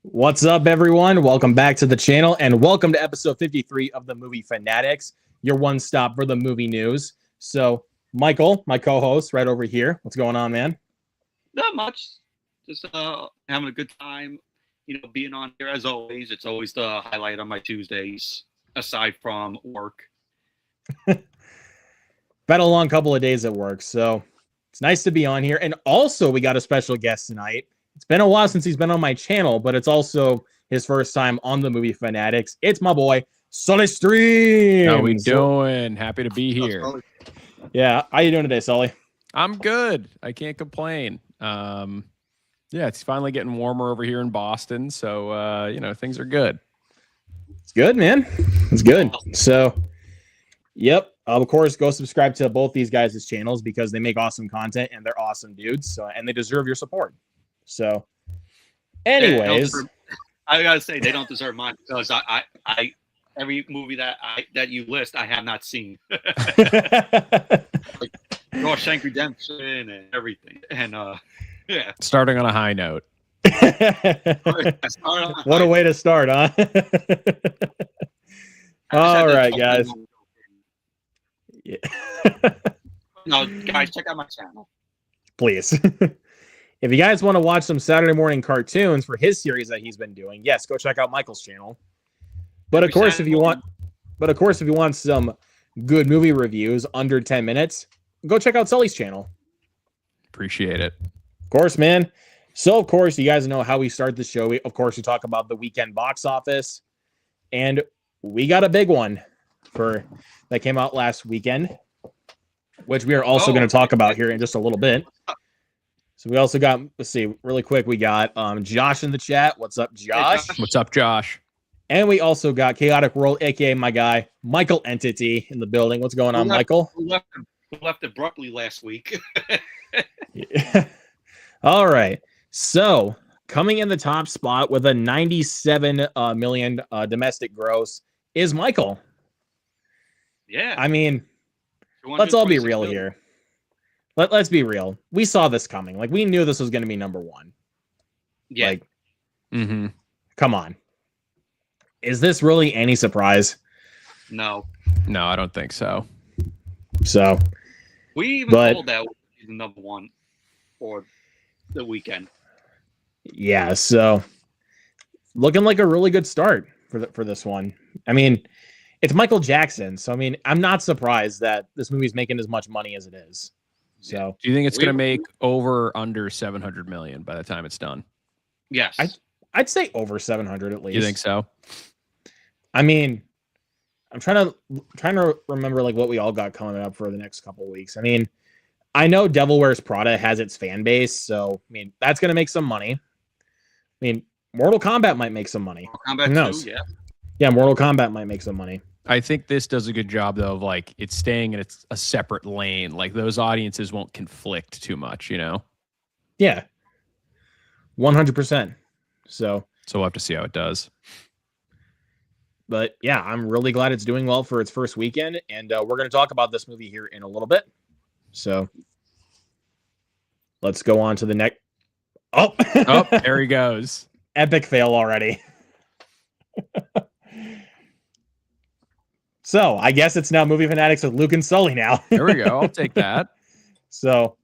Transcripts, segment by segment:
What's up, everyone? Welcome back to the channel, and welcome to episode 53 of the Movie Fanatics, your one stop for the movie news. So, Michael, my co-host, right over here. What's going on, man? Not much. Just having a good time. You know, being on here as always. It's always the highlight on my Tuesdays, aside from work. Been a long couple of days at work, so it's nice to be on here. And also, we got a special guest tonight. It's been a while since he's been on my channel, but it's also his first time on the Movie Fanatics. It's my boy, Sully Stream. How we doing? Happy to be here. Yeah, how you doing today, Sully? I'm good. I can't complain. Yeah, it's finally getting warmer over here in Boston, so things are good. It's good, man. It's good. So, yep. Of course, go subscribe to both these guys' channels because they make awesome content and they're awesome dudes. So, and they deserve your support. So, anyways, I gotta say they don't deserve mine because I every movie that you list I have not seen. Like Shawshank Redemption and everything, and yeah. Starting on a high note. What a way to start, huh? All right, guys. Yeah. No, guys, check out my channel, please. If you guys want to watch some Saturday morning cartoons for his series that he's been doing, yes, go check out Michael's channel. But of course, if you want some good movie reviews under 10 minutes, go check out Sully's channel. Appreciate it. Of course, man. So, of course, you guys know how we start the show. We talk about the weekend box office, and we got a big one that came out last weekend, which we are also going to talk about here in just a little bit. So we also got, let's see, really quick, we got Josh in the chat. What's up, Josh? What's up, Josh? And we also got Chaotic World, aka my guy, Michael Entity, in the building. What's going on, Michael? We left abruptly last week. Yeah. All right. So coming in the top spot with a 97 million domestic gross is Michael. Yeah. I mean, let's all be real here. Let's be real. We saw this coming. Like, we knew this was going to be number one. Yeah. Like, come on. Is this really any surprise? No, I don't think so. So, we even told that was the number one for the weekend. Yeah. So, looking like a really good start for this one. I mean, it's Michael Jackson. So, I mean, I'm not surprised that this movie's making as much money as it is. So, do you think it's going to make over or under 700 million by the time it's done? Yes. I'd say over 700 at least. You think so? I mean, I'm trying to remember like what we all got coming up for the next couple of weeks. I mean, I know Devil Wears Prada has its fan base, so I mean, that's going to make some money. I mean, Mortal Kombat might make some money. Mortal Kombat Who knows? 2, yeah. Yeah, Mortal Kombat might make some money. I think this does a good job, though, of like it's staying in a separate lane. Like those audiences won't conflict too much, you know? Yeah. 100%. So we'll have to see how it does. But yeah, I'm really glad it's doing well for its first weekend. And we're going to talk about this movie here in a little bit. So let's go on to the next. Oh, there he goes. Epic fail already. So I guess it's now Movie Fanatics with Luke and Sully now. There we go. I'll take that. So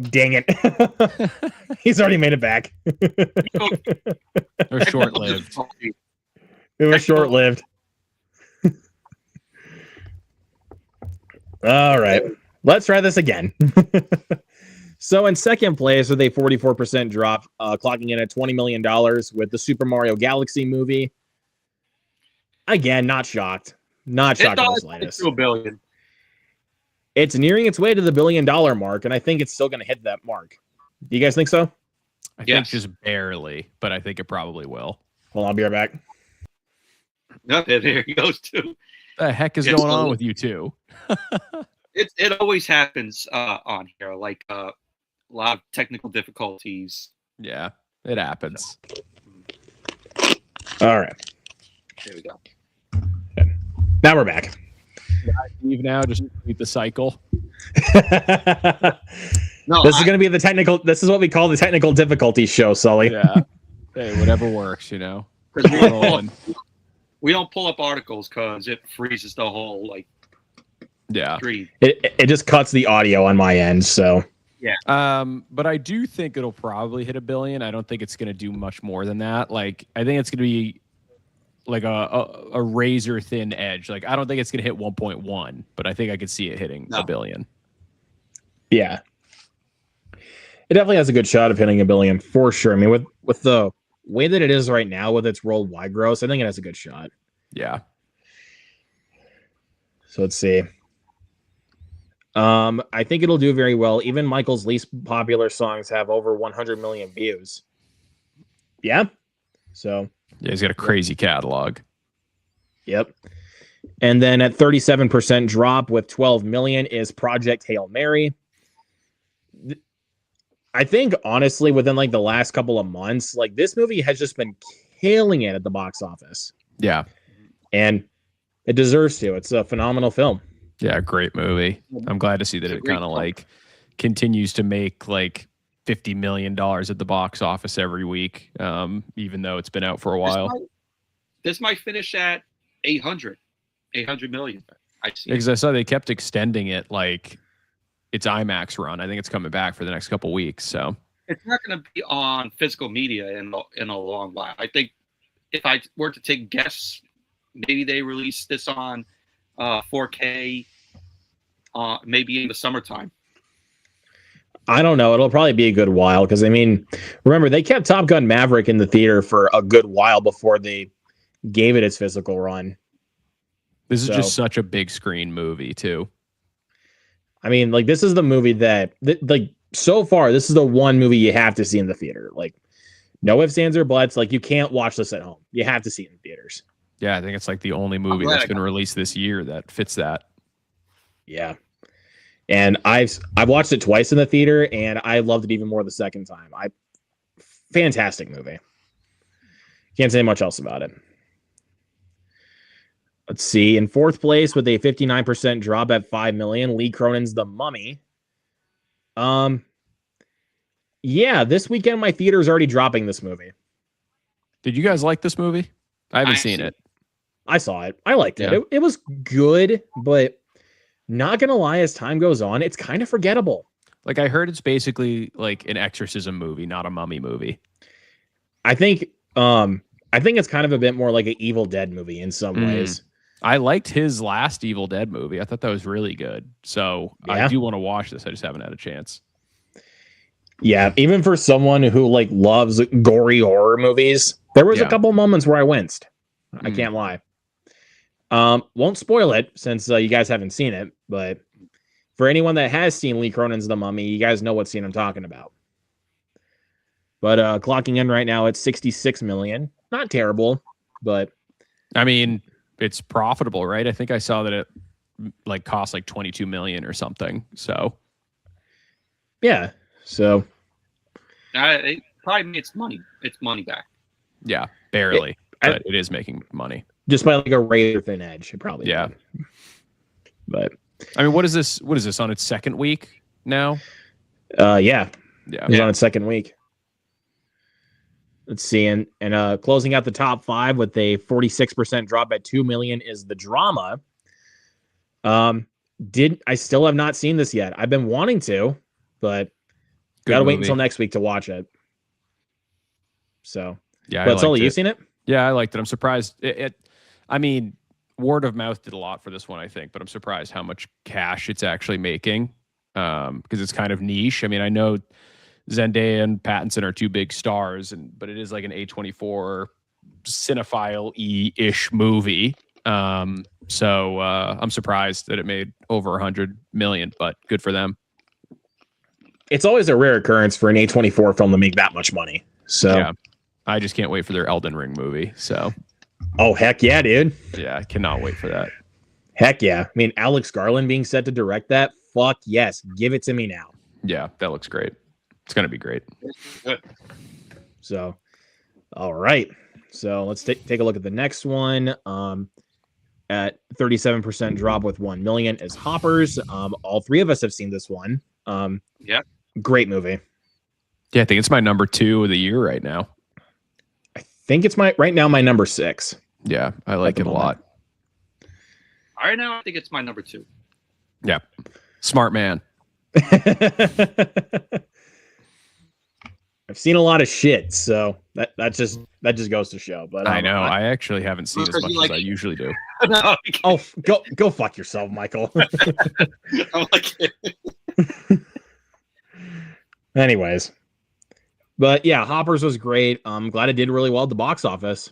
dang it. He's already made it back. They're short-lived. It was short-lived. All right. Let's try this again. So in second place with a 44% drop, clocking in at $20 million with the Super Mario Galaxy movie. Again, not shocked. Not shocked in the slightest. $1 billion. It's nearing its way to the $1 billion mark, and I think it's still going to hit that mark. Do you guys think so? I think just barely, but I think it probably will. Hold on, I'll be right back. No, there he goes too. The heck is going on with you two? It always happens on here, like a lot of technical difficulties. Yeah, it happens. All right. There we go. Now we're back. Leave now, just repeat the cycle. No, this is going to be the technical. This is what we call the technical difficulty show, Sully. Yeah. Hey, whatever works, you know. 'Cause Rolling. we don't pull up articles because it freezes the whole like Yeah. stream. It just cuts the audio on my end. So But I do think it'll probably hit $1 billion. I don't think it's going to do much more than that. Like, I think it's going to be like a razor thin edge. Like, I don't think it's going to hit 1.1, but I think I could see it hitting $1 billion. yeah, it definitely has a good shot of hitting $1 billion for sure. I mean, with the way that it is right now with its worldwide gross, I think it has a good shot. Yeah. So let's see. I think it'll do very well. Even Michael's least popular songs have over 100 million views. Yeah. So Yeah, he's got a crazy catalog. Yep. And then at 37% drop with 12 million is Project Hail Mary. I think honestly, within like the last couple of months, like this movie has just been killing it at the box office. Yeah. And it deserves to. It's a phenomenal film. Yeah, great movie. I'm glad to see that it kind of like continues to make like $50 million at the box office every week, even though it's been out for a while. This might finish at 800 million. Because I saw they kept extending it like its IMAX run. I think it's coming back for the next couple weeks. So it's not going to be on physical media in a long while. I think if I were to take a guess, maybe they release this on 4K, maybe in the summertime. I don't know. It'll probably be a good while because, I mean, remember, they kept Top Gun Maverick in the theater for a good while before they gave it its physical run. This is just such a big screen movie, too. I mean, like, this is the movie that like, so far, this is the one movie you have to see in the theater. Like, no ifs, ands, or buts. Like, you can't watch this at home. You have to see it in theaters. Yeah, I think it's like the only movie that's been released this year that fits that. Yeah. And I've watched it twice in the theater, and I loved it even more the second time. Fantastic movie. Can't say much else about it. Let's see. In fourth place with a 59% drop at 5 million, Lee Cronin's The Mummy. Yeah, this weekend my theater is already dropping this movie. Did you guys like this movie? I haven't seen it. I saw it. I liked it. It was good, but not gonna lie, as time goes on, it's kind of forgettable. Like, I heard it's basically like an exorcism movie, not a mummy movie. I think it's kind of a bit more like an Evil Dead movie in some ways. I liked his last Evil Dead movie. I thought that was really good. So I do want to watch this. I just haven't had a chance. Yeah, even for someone who like loves gory horror movies, there was a couple moments where I winced. I can't lie. Won't spoil it since you guys haven't seen it, but for anyone that has seen Lee Cronin's The Mummy, you guys know what scene I'm talking about. But clocking in right now at 66 million. Not terrible, but I mean, it's profitable, right? I think I saw that it like cost like 22 million or something. So yeah. So it probably makes money. It's money back. Yeah, barely. But it is making money. Just by like a razor thin edge, it probably. Yeah. Did. But I mean, what is this on its second week now? Yeah. It's on its second week. Let's see, and closing out the top five with a 46% drop at 2 million is The Drama. I still have not seen this yet. I've been wanting to, but gotta wait until next week to watch it. So yeah, but Sully, you seen it? Yeah, I liked it. I'm surprised. I mean, word of mouth did a lot for this one, I think, but I'm surprised how much cash it's actually making because it's kind of niche. I mean, I know Zendaya and Pattinson are two big stars, but it is like an A24 cinephile-ish movie. So I'm surprised that it made over 100 million, but good for them. It's always a rare occurrence for an A24 film to make that much money. So yeah, I just can't wait for their Elden Ring movie. So, oh heck yeah, dude! Yeah, I cannot wait for that. Heck yeah! I mean, Alex Garland being set to direct that. Fuck yes, give it to me now. Yeah, that looks great. It's gonna be great. So, all right. So let's take a look at the next one. At 37% drop with 1 million is Hoppers. All three of us have seen this one. Yeah. Great movie. Yeah, I think it's my number 2 of the year right now. think it's right now my number 6. Yeah, I like the it a moment. lot. Right now, I think it's my number 2. Yeah, smart man. I've seen a lot of shit, so that just goes to show. But I know. I actually haven't seen as because much you as like- I usually do. No, Oh, go fuck yourself, Michael. I'm like, Anyways, but yeah, Hoppers was great. I'm glad it did really well at the box office.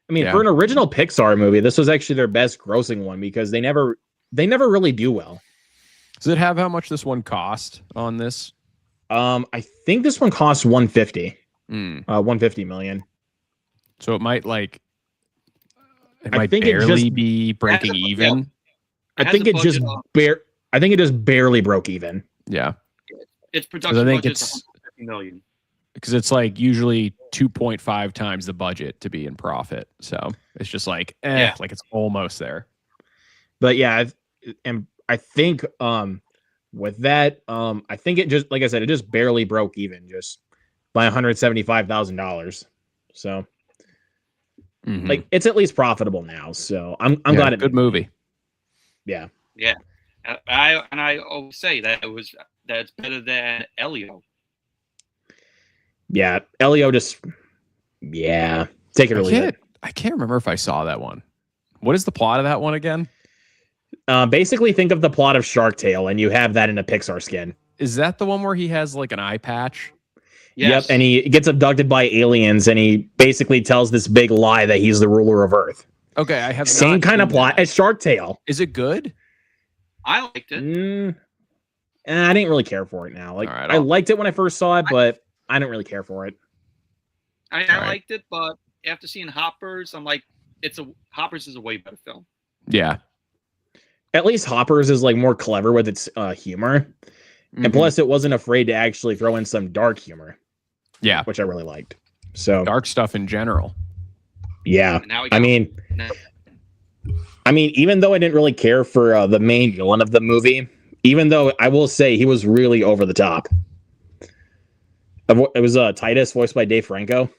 I mean, Yeah. for an original Pixar movie, this was actually their best grossing one because they never really do well. Does it have how much this one cost on this? I think this one costs 150, Mm. 150 million. So it might I might think it barely just- be breaking Yeah. even. I has think a it just budget of- I think it just barely broke even. Yeah, its production think budget's it's- 150 million. because it's like usually 2.5 times the budget to be in profit. So it's just like, Yeah. like it's almost there. But yeah, I think with that, I think it just, like I said, it just barely broke even just by $175,000. So Mhm. like it's at least profitable now. So I'm Yeah, glad it good movie. Yeah. I always say that's better than Elio. Yeah. Elio just take it or leave it. I can't remember if I saw that one. What is the plot of that one again? Basically think of the plot of Shark Tale and you have that in a Pixar skin. Is that the one where he has like an eye patch? Yes. Yep, and he gets abducted by aliens and he basically tells this big lie that he's the ruler of Earth. Okay, I have Same not kind of seen plot that. as Shark Tale. Is it good? I liked it. I didn't really care for it now. Like All right, I I'll- liked it when I first saw it, but I didn't really care for it. I All right. liked it, but after seeing Hoppers, I'm like, Hoppers is a way better film. Yeah. At least Hoppers is like more clever with its humor. And Mhm. plus it wasn't afraid to actually throw in some dark humor, Yeah, which I really liked. So dark stuff in general. yeah. And now we I got- mean now- even though I didn't really care for the main villain of the movie, even though I will say he was really over the top. It was Titus, voiced by Dave Franco.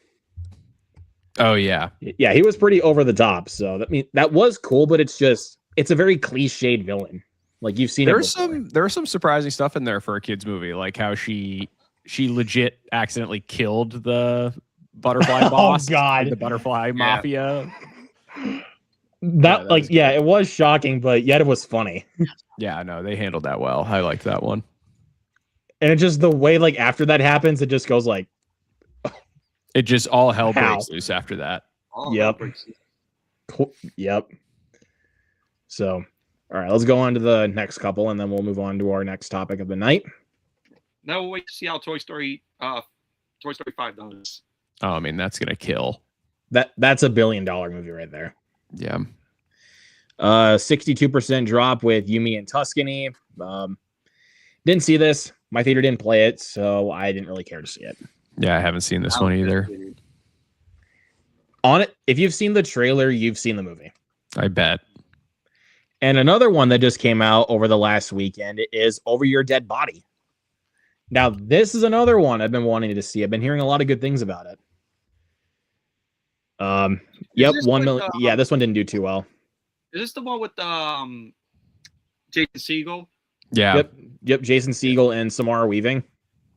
Oh yeah. Yeah, he was pretty over the top. So that was cool, but it's a very cliched villain. Like you've seen There's it before. there's some surprising stuff in there for a kids movie, like how she legit accidentally killed the butterfly boss. God. The butterfly mafia. That was it was shocking, but yet it was funny. Yeah, no, they handled that well. I liked that one. And it's just the way like after that happens, it just goes like, It just all hell How? breaks loose after that. Oh, Yep. Yep. So, all right, let's go on to the next couple, and then we'll move on to our next topic of the night. Now we'll wait to see how Toy Story 5 does. Oh, I mean, that's gonna kill. That's $1 billion movie right there. Yeah. 62% drop with Yumi and Tuscany. Didn't see this. My theater didn't play it, so I didn't really care to see it. Yeah, I haven't seen this one either. On it, if you've seen the trailer, you've seen the movie. I bet. And another one that just came out over the last weekend is Over Your Dead Body. Now, this is another one I've been wanting to see. I've been hearing a lot of good things about it. Yep, this 1 with, million. Yeah, this one didn't do too well. Is this the one with Jason Segel? Yeah. Yep, Jason Segel and Samara Weaving.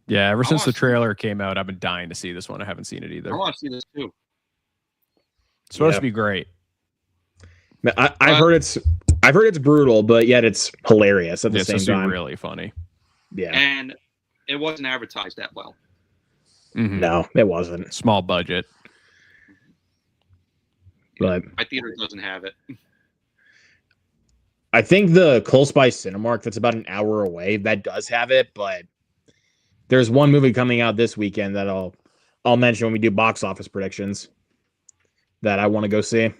Yeah. Ever since wanna the see- trailer came out, I've been dying to see this one. I haven't seen it either. I want to see this too. It's supposed Yeah. to be great. I've heard it's brutal, but yet it's hilarious at the It's same supposed to be time. really funny. Yeah, And it wasn't advertised that well. Mhm. no, it wasn't. Small budget. But My theater doesn't have it. I think the Close by Cinemark, that's about an hour away, that does have it. But there's one movie coming out this weekend that I'll mention when we do box office predictions that I want to go see.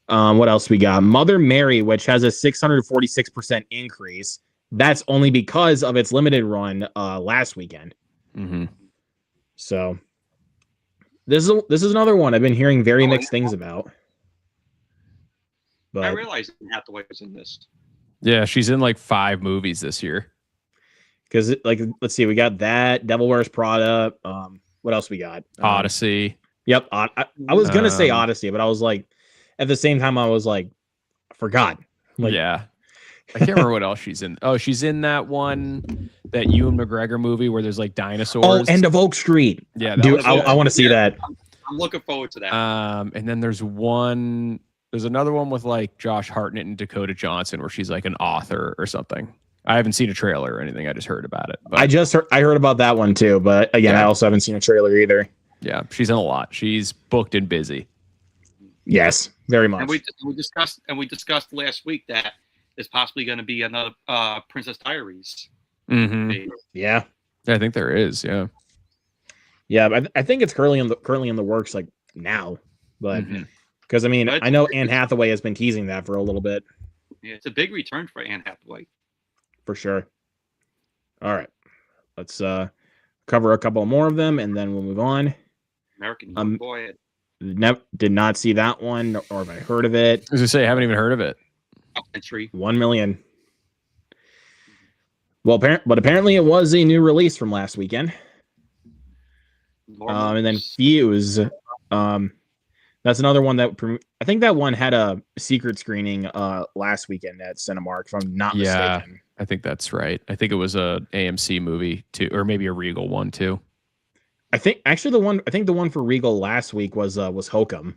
What else we got? Mother Mary, which has a 646% increase. That's only because of its limited run last weekend. Mm-hmm. So this is another one I've been hearing very mixed things about. I But realized Hathaway was in this. Yeah, she's in like 5 movies this year. because like let's see, we got that Devil Wears Prada. What else we got? Odyssey. Yep. I was gonna say Um, Odyssey, but I was like, at the same time, I was like, I forgot. Like, yeah. I can't remember what else she's in. Oh, she's in that one, that Ewan McGregor movie where there's like dinosaurs. oh, End of Oak Street. Yeah, that Dude, was I good. want to see that. I'm looking forward to that. And then there's another one with like Josh Hartnett and Dakota Johnson where she's like an author or something. I haven't seen a trailer or anything. I just heard about it. But I heard about that one too, but again, I also haven't seen a trailer either. yeah, she's in a lot. She's booked and busy. Yes, very much. And we discussed last week that there's possibly going to be another Princess Diaries. Mm-hmm. Yeah, I think there is. Yeah. Yeah, I think it's currently in the works like now, but because I mean, I know Anne Hathaway has been teasing that for a little bit. Yeah, it's a big return for Anne Hathaway. For sure. All right, let's cover a couple more of them, and then we'll move on. American Young Boy. Did not see that one, or have I heard of it? As I say, I haven't even heard of it. Entry. 1 million. Well, but apparently it was a new release from last weekend. And then Fuse. That's another one that I think that one had a secret screening last weekend at Cinemark, if I'm not mistaken. I think that's right. I think it was a AMC movie too, or maybe a Regal one too. I think the one for Regal last week was Hokum.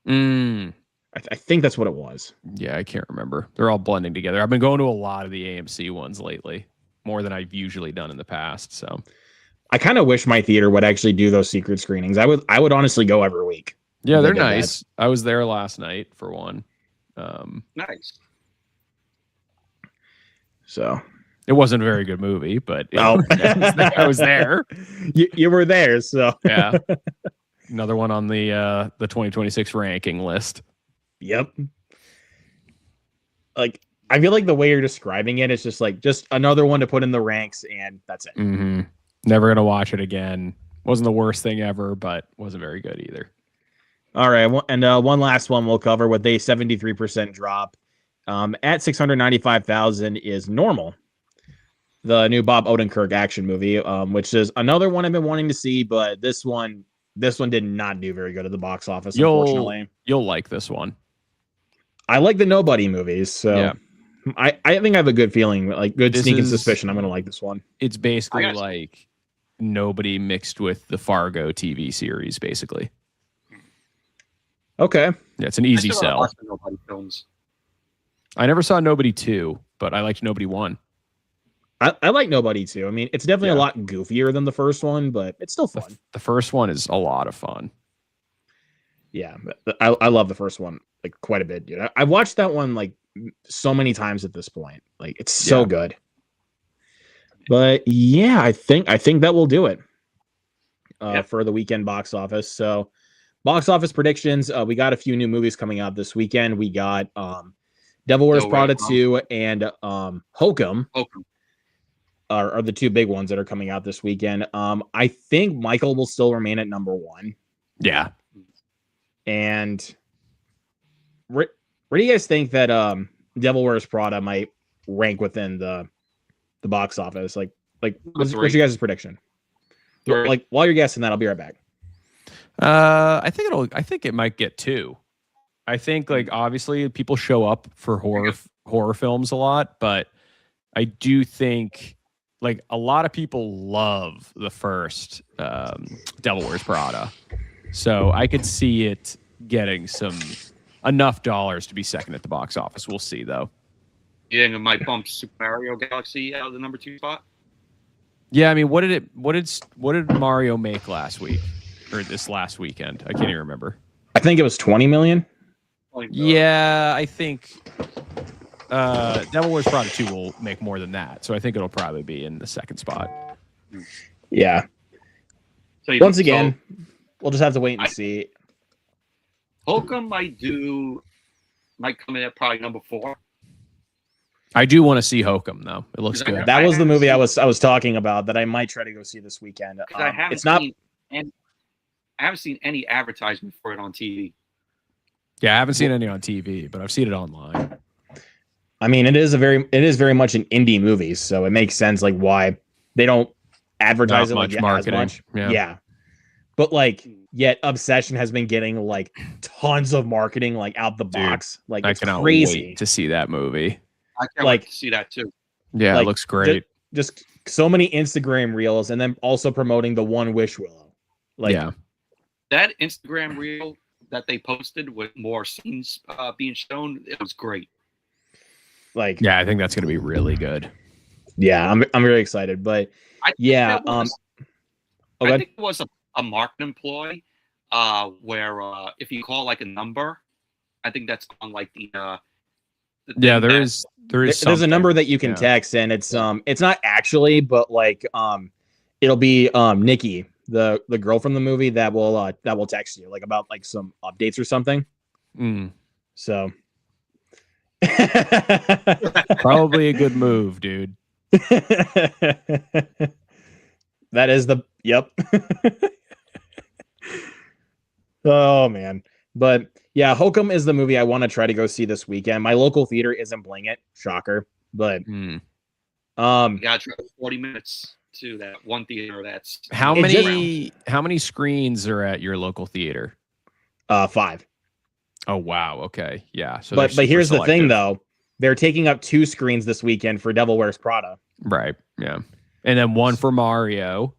I think that's what it was. Yeah, I can't remember. They're all blending together. I've been going to a lot of the AMC ones lately, more than I've usually done in the past. So I kind of wish my theater would actually do those secret screenings. I would honestly go every week. Yeah, they're nice. I was there last night for one. Nice. So it wasn't a very good movie, but I was there. You were there, so yeah. Another one on the 2026 ranking list. Yep. Like, I feel like the way you're describing it is just another one to put in the ranks, and that's it. Mm-hmm. Never gonna watch it again. Wasn't the worst thing ever, but wasn't very good either. All right, and one last one we'll cover with a 73% drop at 695,000 is Normal, the new Bob Odenkirk action movie, which is another one I've been wanting to see, but this one did not do very good at the box office. Unfortunately, you'll like this one. I like the Nobody movies, so yeah. I think I have a good feeling, like good sneaking suspicion I'm going to like this one. It's basically like Nobody mixed with the Fargo TV series, basically. Okay. Yeah, it's an easy sell. Nobody films. I never saw Nobody 2, but I liked Nobody 1. I like Nobody 2. I mean, it's definitely a lot goofier than the first one, but it's still fun. The first one is a lot of fun. Yeah, I love the first one like quite a bit, dude. I've watched that one like so many times at this point. Like, it's so good. But yeah, I think that will do it for the weekend box office. So, box office predictions. We got a few new movies coming out this weekend. We got Devil Wears Prada 2 and Hokum. Are the two big ones that are coming out this weekend. I think Michael will still remain at number 1. Yeah. And where do you guys think that Devil Wears Prada might rank within the box office? Like what's your guys' prediction? Like, while you're guessing that, I'll be right back. I think it might get 2. I think, like, obviously people show up for horror films a lot, but I do think like a lot of people love the first Devil Wears Prada. So I could see it getting enough dollars to be second at the box office. We'll see, though. You think it might bump Super Mario Galaxy out of the number 2 spot? Yeah, I mean, what did Mario make last week or this last weekend? I can't even remember. I think it was 20 million. Yeah, I think Devil Wears Prada 2 will make more than that. So I think it'll probably be in the second spot. Yeah. So once again, we'll just have to wait and see. Hokum might come in at probably number 4. I do want to see Hokum, though. It looks good. That was the movie I was talking about that I might try to go see this weekend. I haven't seen any advertisement for it on TV. Yeah, I haven't seen any on TV, but I've seen it online. I mean, it is very much an indie movie, so it makes sense like why they don't advertise it like much marketing. as much. Yeah. but like yet Obsession has been getting like tons of marketing like out the box. Like I it's cannot crazy wait to see that movie. I can't like wait to see that too. Yeah, like, it looks great. Just so many Instagram reels, and then also promoting the One Wish Willow. Like, yeah, That Instagram reel that they posted with more scenes being shown, it was great. like, yeah, I think that's going to be really good. yeah, I'm very excited. But I think yeah, that was, okay. I think it was a marketing ploy where if you call like a number, I think that's on like the Yeah, thing there that- is There's a something. number that you can Yeah. text, and it's not actually, but like it'll be Nikki, the girl from the movie that will text you like about like some updates or something. Mm. So Probably a good move, dude. that is the yep. Oh man. But yeah, Hokum is the movie I want to try to go see this weekend. My local theater isn't playing it. Shocker. But you gotta drive 40 minutes to that one theater that's how It many screens are at your local theater? 5. Oh wow, okay. Yeah. So But they're here's super the thing selective. though. They're taking up 2 screens this weekend for Devil Wears Prada. Right. Yeah. And then one for Mario.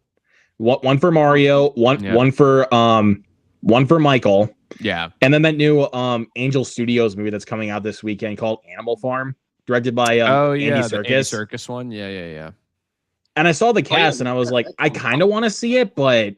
One for Mario, one for Michael. Yeah. And then that new Angel Studios movie that's coming out this weekend called Animal Farm, directed by Andy the Andy Serkis. Serkis one. Yeah. And I saw the cast and I was like, I kind of want to see it, but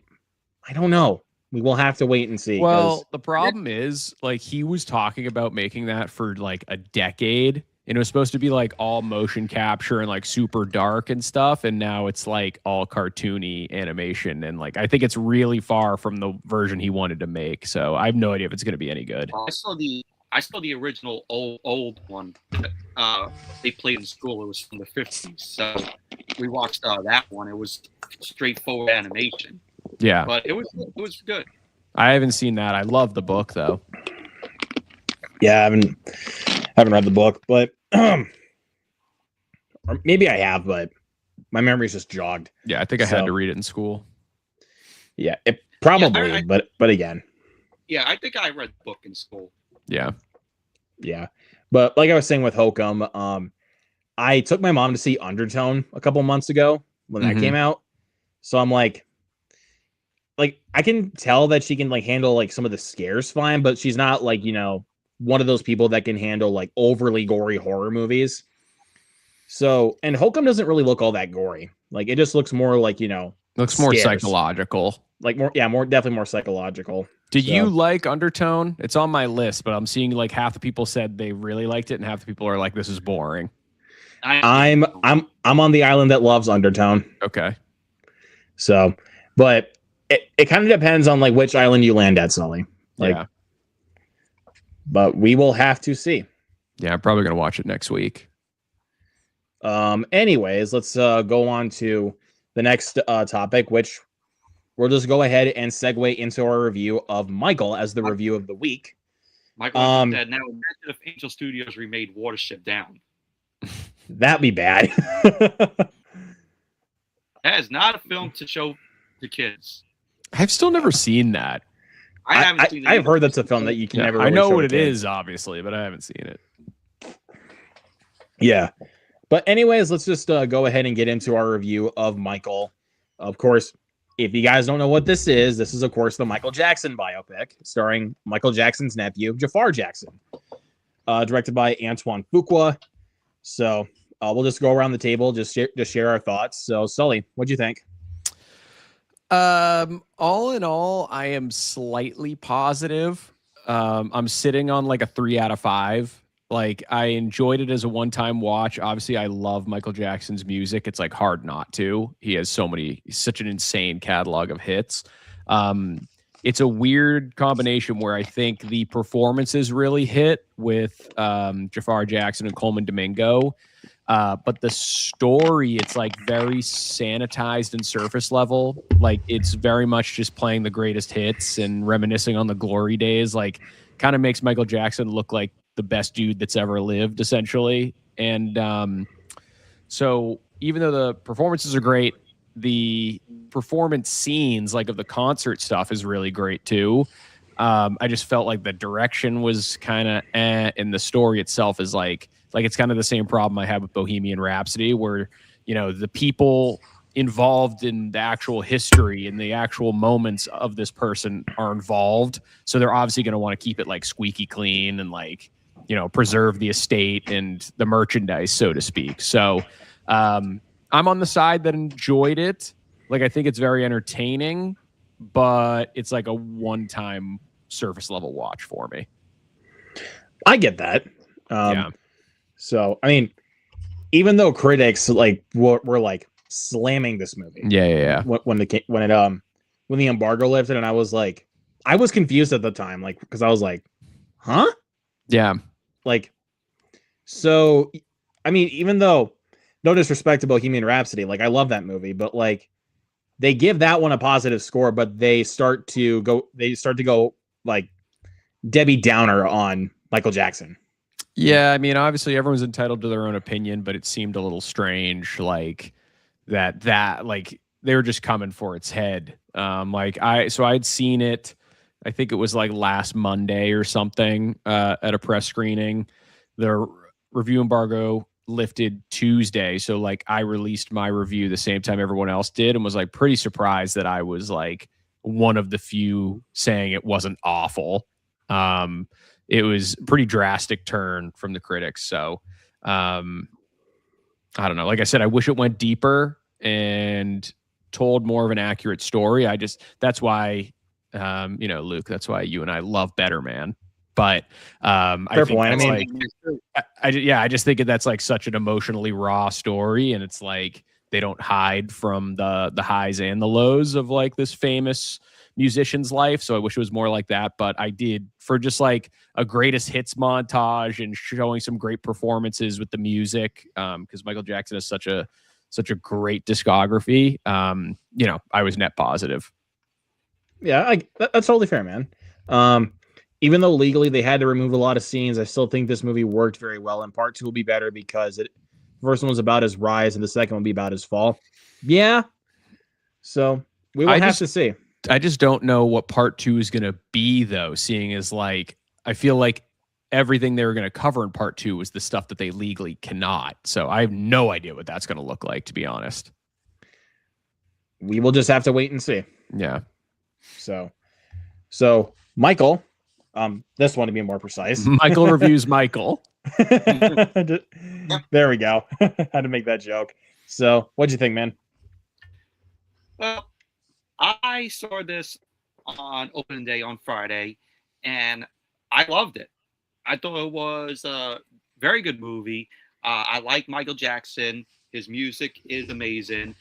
I don't know. We will have to wait and see. Well, the problem is, like, he was talking about making that for like a decade, and it was supposed to be like all motion capture and like super dark and stuff, and now it's like all cartoony animation, and like I think it's really far from the version he wanted to make. So I have no idea if it's going to be any good. I saw the original old one that they played in school. It was from the 50s. So we watched that one. It was straightforward animation. Yeah, But it was good. I haven't seen that. I love the book though. Yeah, I haven't read the book, but or maybe I have, but my memory's just jogged. Yeah, I think I had to read it in school. Yeah, it probably, but again. Yeah, I think I read the book in school. Yeah. But like I was saying with Hokum, I took my mom to see Undertone a couple months ago when that came out. So I'm like I can tell that she can like handle like some of the scares fine, but she's not like, one of those people that can handle like overly gory horror movies. So, and Hokum doesn't really look all that gory. Like it just looks more like, looks more scares. psychological. Like definitely more psychological. Did you like Undertone? It's on my list, but I'm seeing like half the people said they really liked it, and half the people are like, this is boring. I'm on the island that loves Undertone. Okay. So, but it kind of depends on like which island you land at, Sully. Like, yeah. But we will have to see. Yeah, I'm probably gonna watch it next week. Anyways, let's go on to the next topic, which we'll just go ahead and segue into our review of Michael as the review of the week. Michael said, now imagine if Angel Studios remade Watership Down. That'd be bad. That is not a film to show to kids. I've still never seen that. I haven't seen it. I've heard that's a film that you can never. I really know show what it kids. is, obviously, but I haven't seen it. Yeah. But anyways, let's just go ahead and get into our review of Michael. Of course, if you guys don't know what this is of course the Michael Jackson biopic starring Michael Jackson's nephew, Jafar Jackson, directed by Antoine Fuqua. So we'll just go around the table, just share our thoughts. So Sully, what'd you think? All in all, I am slightly positive. I'm sitting on like a 3 out of 5. Like I enjoyed it as a one-time watch. Obviously, I love Michael Jackson's music. It's like hard not to. He has such an insane catalog of hits. It's a weird combination where I think the performances really hit with Jafar Jackson and Coleman Domingo. But the story, it's like very sanitized and surface level. Like it's very much just playing the greatest hits and reminiscing on the glory days. Like kind of makes Michael Jackson look like the best dude that's ever lived, essentially. And so even though the performances are great, the performance scenes, like of the concert stuff, is really great too. I just felt like the direction was kind of and the story itself is like it's kind of the same problem I had with Bohemian Rhapsody, where the people involved in the actual history and the actual moments of this person are involved, so they're obviously going to want to keep it like squeaky clean and like preserve the estate and the merchandise, so to speak. So I'm on the side that enjoyed it. Like, I think it's very entertaining, but it's like a one-time surface level watch for me. I get that. Yeah. So, I mean, even though critics like were like slamming this movie, yeah, when the embargo lifted, and I was confused at the time, like, because I was like, huh? Yeah. Like, so, I mean, even though, no disrespect to Bohemian Rhapsody, like, I love that movie, but like, they give that one a positive score, but they start to go like Debbie Downer on Michael Jackson. Yeah, I mean, obviously everyone's entitled to their own opinion, but it seemed a little strange, like that like they were just coming for its head. I'd seen it, I think it was like last Monday or something, at a press screening. The review embargo lifted Tuesday, so like I released my review the same time everyone else did, and was like pretty surprised that I was like one of the few saying it wasn't awful. It was a pretty drastic turn from the critics. So I don't know. Like I said, I wish it went deeper and told more of an accurate story. That's why Luke, that's why you and I love Better Man. But I think that's like, I just think that's like such an emotionally raw story, and it's like they don't hide from the highs and the lows of like this famous musician's life. So I wish it was more like that. But I did, for just like a greatest hits montage and showing some great performances with the music, because Michael Jackson has such a great discography. I was net positive. Yeah, that's totally fair, man. Even though legally they had to remove a lot of scenes, I still think this movie worked very well. And part 2 will be better because the first one was about his rise and the second one will be about his fall. Yeah. So we will have to see. I just don't know what part 2 is going to be, though, seeing as like, I feel like everything they were going to cover in part 2 was the stuff that they legally cannot. So I have no idea what that's going to look like, to be honest. We will just have to wait and see. Yeah. So Michael, this one to be more precise. Michael reviews Michael. There we go. Had to make that joke. So what'd you think, man? Well, I saw this on opening day on Friday, and I loved it. I thought it was a very good movie. I like Michael Jackson. His music is amazing.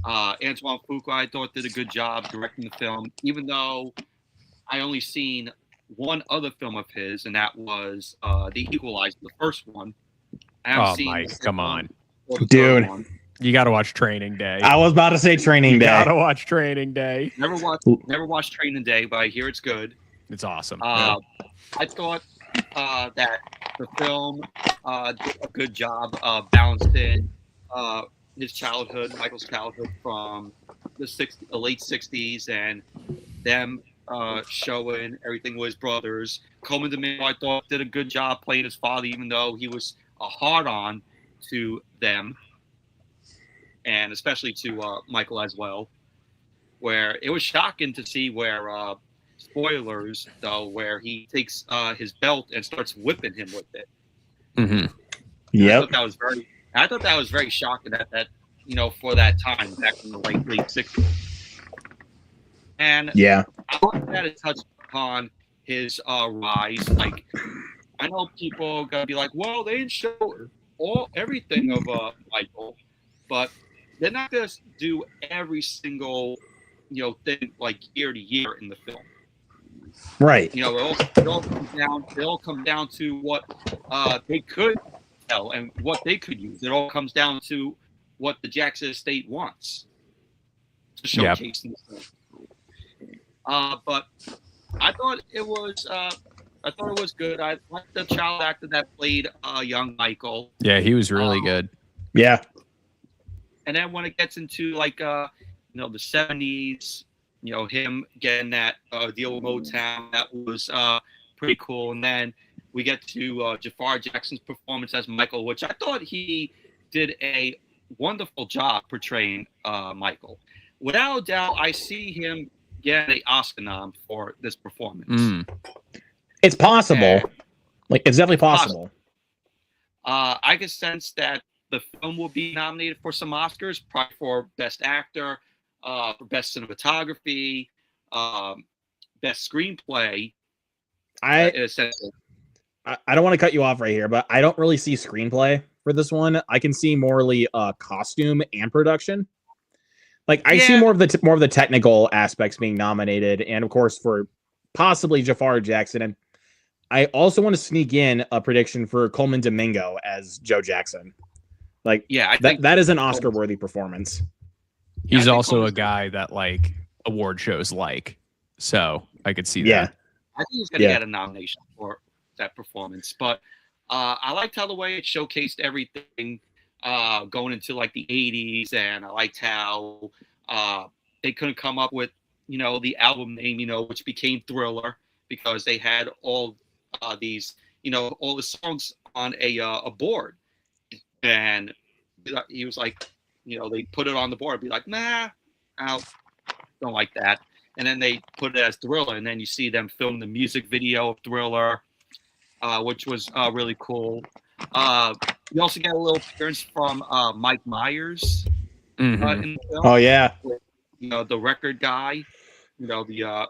Antoine Fuqua, I thought, did a good job directing the film, even though I only seen one other film of his, and that was The Equalizer, the first one. Mike, come on. Dude. You got to watch Training Day. I was about to say Training Day. You got to watch Training Day. Never watched Training Day, but I hear it's good. It's awesome. I thought that the film did a good job balancing his childhood, Michael's childhood, from the late 60s, and them showing everything with his brothers. Coleman Domingo, I thought, did a good job playing his father, even though he was a hard-on to them, and especially to Michael as well, where it was shocking to see where, spoilers though, where he takes his belt and starts whipping him with it. Mm-hmm. Yeah, I thought that was very shocking at that, for that time back in the late 60s. And yeah, I want that to touch upon his rise. Like, I know people are gonna be like, well, they didn't show everything of Michael, but they're not gonna do every single thing like year to year in the film. Right. It all comes down to what they could tell and what they could use. It all comes down to what the Jackson estate wants to showcase in the film. But I thought it was good. I liked the child actor that played young Michael. Yeah, he was really good. Yeah. and then when it gets into like the 70s, him getting that deal with Motown, that was pretty cool. And then we get to Jafar Jackson's performance as Michael, which I thought he did a wonderful job portraying Michael. Without a doubt, I see him getting an Oscar nom for this performance. It's possible. And it's definitely possible. I can sense that the film will be nominated for some Oscars, probably for Best Actor, for Best Cinematography, Best Screenplay. I don't want to cut you off right here, but I don't really see screenplay for this one. I can see morely costume and production. I see more of the technical aspects being nominated, and of course for possibly Jafar Jackson. And I also want to sneak in a prediction for Coleman Domingo as Joe Jackson. I think that is an Oscar-worthy performance. He's also a guy that award shows so I could see that. I think he's going to get a nomination for that performance. But I liked how the way it showcased everything going into the 80s, and I liked how they couldn't come up with the album name, which became Thriller, because they had all these all the songs on a board, and he was like, they put it on the board, be like, nah, I don't like that. And then they put it as Thriller, and then you see them film the music video of Thriller, which was really cool. You also get a little appearance from Mike Myers in the film. Oh yeah, the record guy, the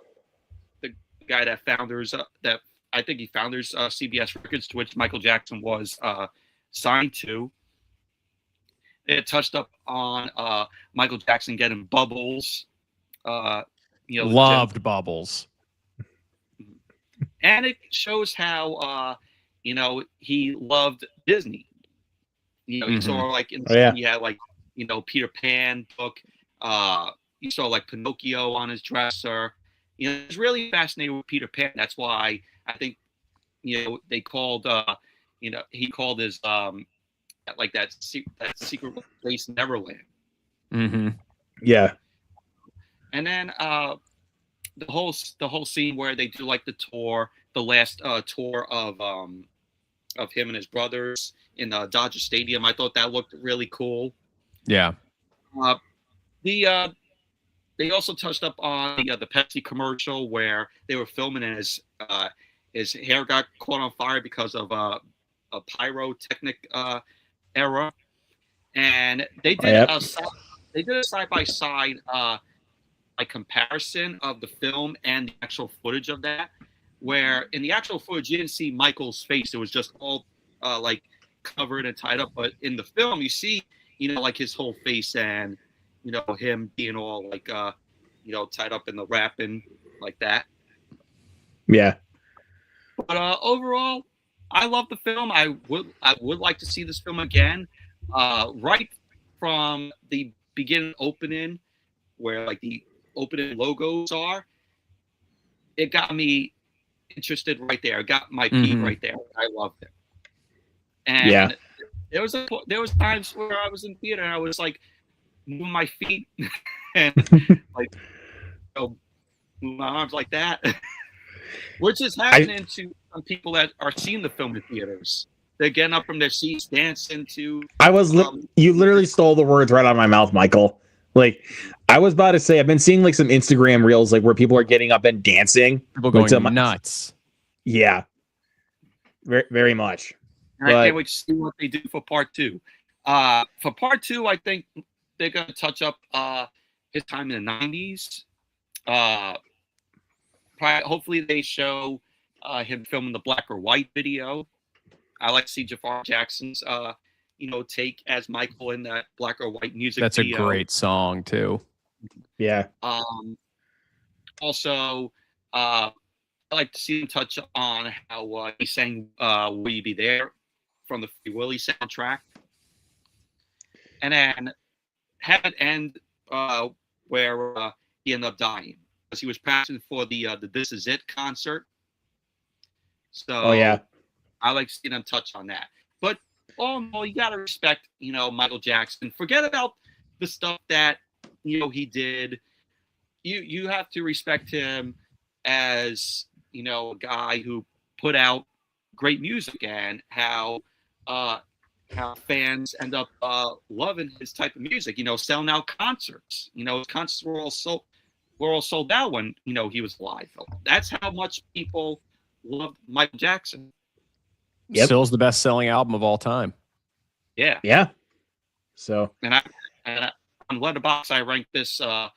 guy that founders that I think he founders CBS Records, to which Michael Jackson was signed to. It touched up on Michael Jackson getting Bubbles. Loved Bubbles. And it shows how he loved Disney. You saw in the he had Peter Pan book. You saw Pinocchio on his dresser. He was really fascinated with Peter Pan. That's why I think they called he called his that secret place Neverland. Yeah. And then the whole scene where they do the tour, the last tour of him and his brothers in Dodger Stadium. I thought that looked really cool. Yeah. They also touched up on the Pepsi commercial where they were filming, and his hair got caught on fire because of a pyrotechnic era, and they did a side by side comparison of the film and the actual footage of that, where in the actual footage you didn't see Michael's face. It was just all covered and tied up, but in the film you see his whole face, and him being all tied up in the wrapping like that. Yeah. But overall, I love the film. I would like to see this film again. Right from the beginning opening, where the opening logos are, it got me interested right there. It got my pee right there. I loved it. And there was times where I was in theater and I was moving my feet and move my arms like that, which is happening to some people that are seeing the film in theaters. They're getting up from their seats, dancing to. You literally stole the words right out of my mouth, Michael. I was about to say, I've been seeing some Instagram reels where people are getting up and dancing. People going nuts. Yeah, very, very much. And I can't wait to see what they do for part 2. For part 2, I think they're going to touch up his time in the 90s. Hopefully they show him filming the black or white video. I like to see Jafar Jackson's take as Michael in that black or white music video. That's a great song too. Yeah. Also, I like to see him touch on how he sang "Will You Be There" from the Free Willy soundtrack, and then have it end where he ended up dying because he was practicing for the "This Is It" concert. So, I like to see them touch on that. But all in all, you gotta respect, Michael Jackson. Forget about the stuff that he did, you have to respect him as a guy who put out great music, and how fans end up loving his type of music. Selling out concerts. His concerts were all sold out when he was alive. That's how much people loved Michael Jackson. Yep. Still's the best-selling album of all time. Yeah. Yeah. So And on Letterboxd, I ranked this a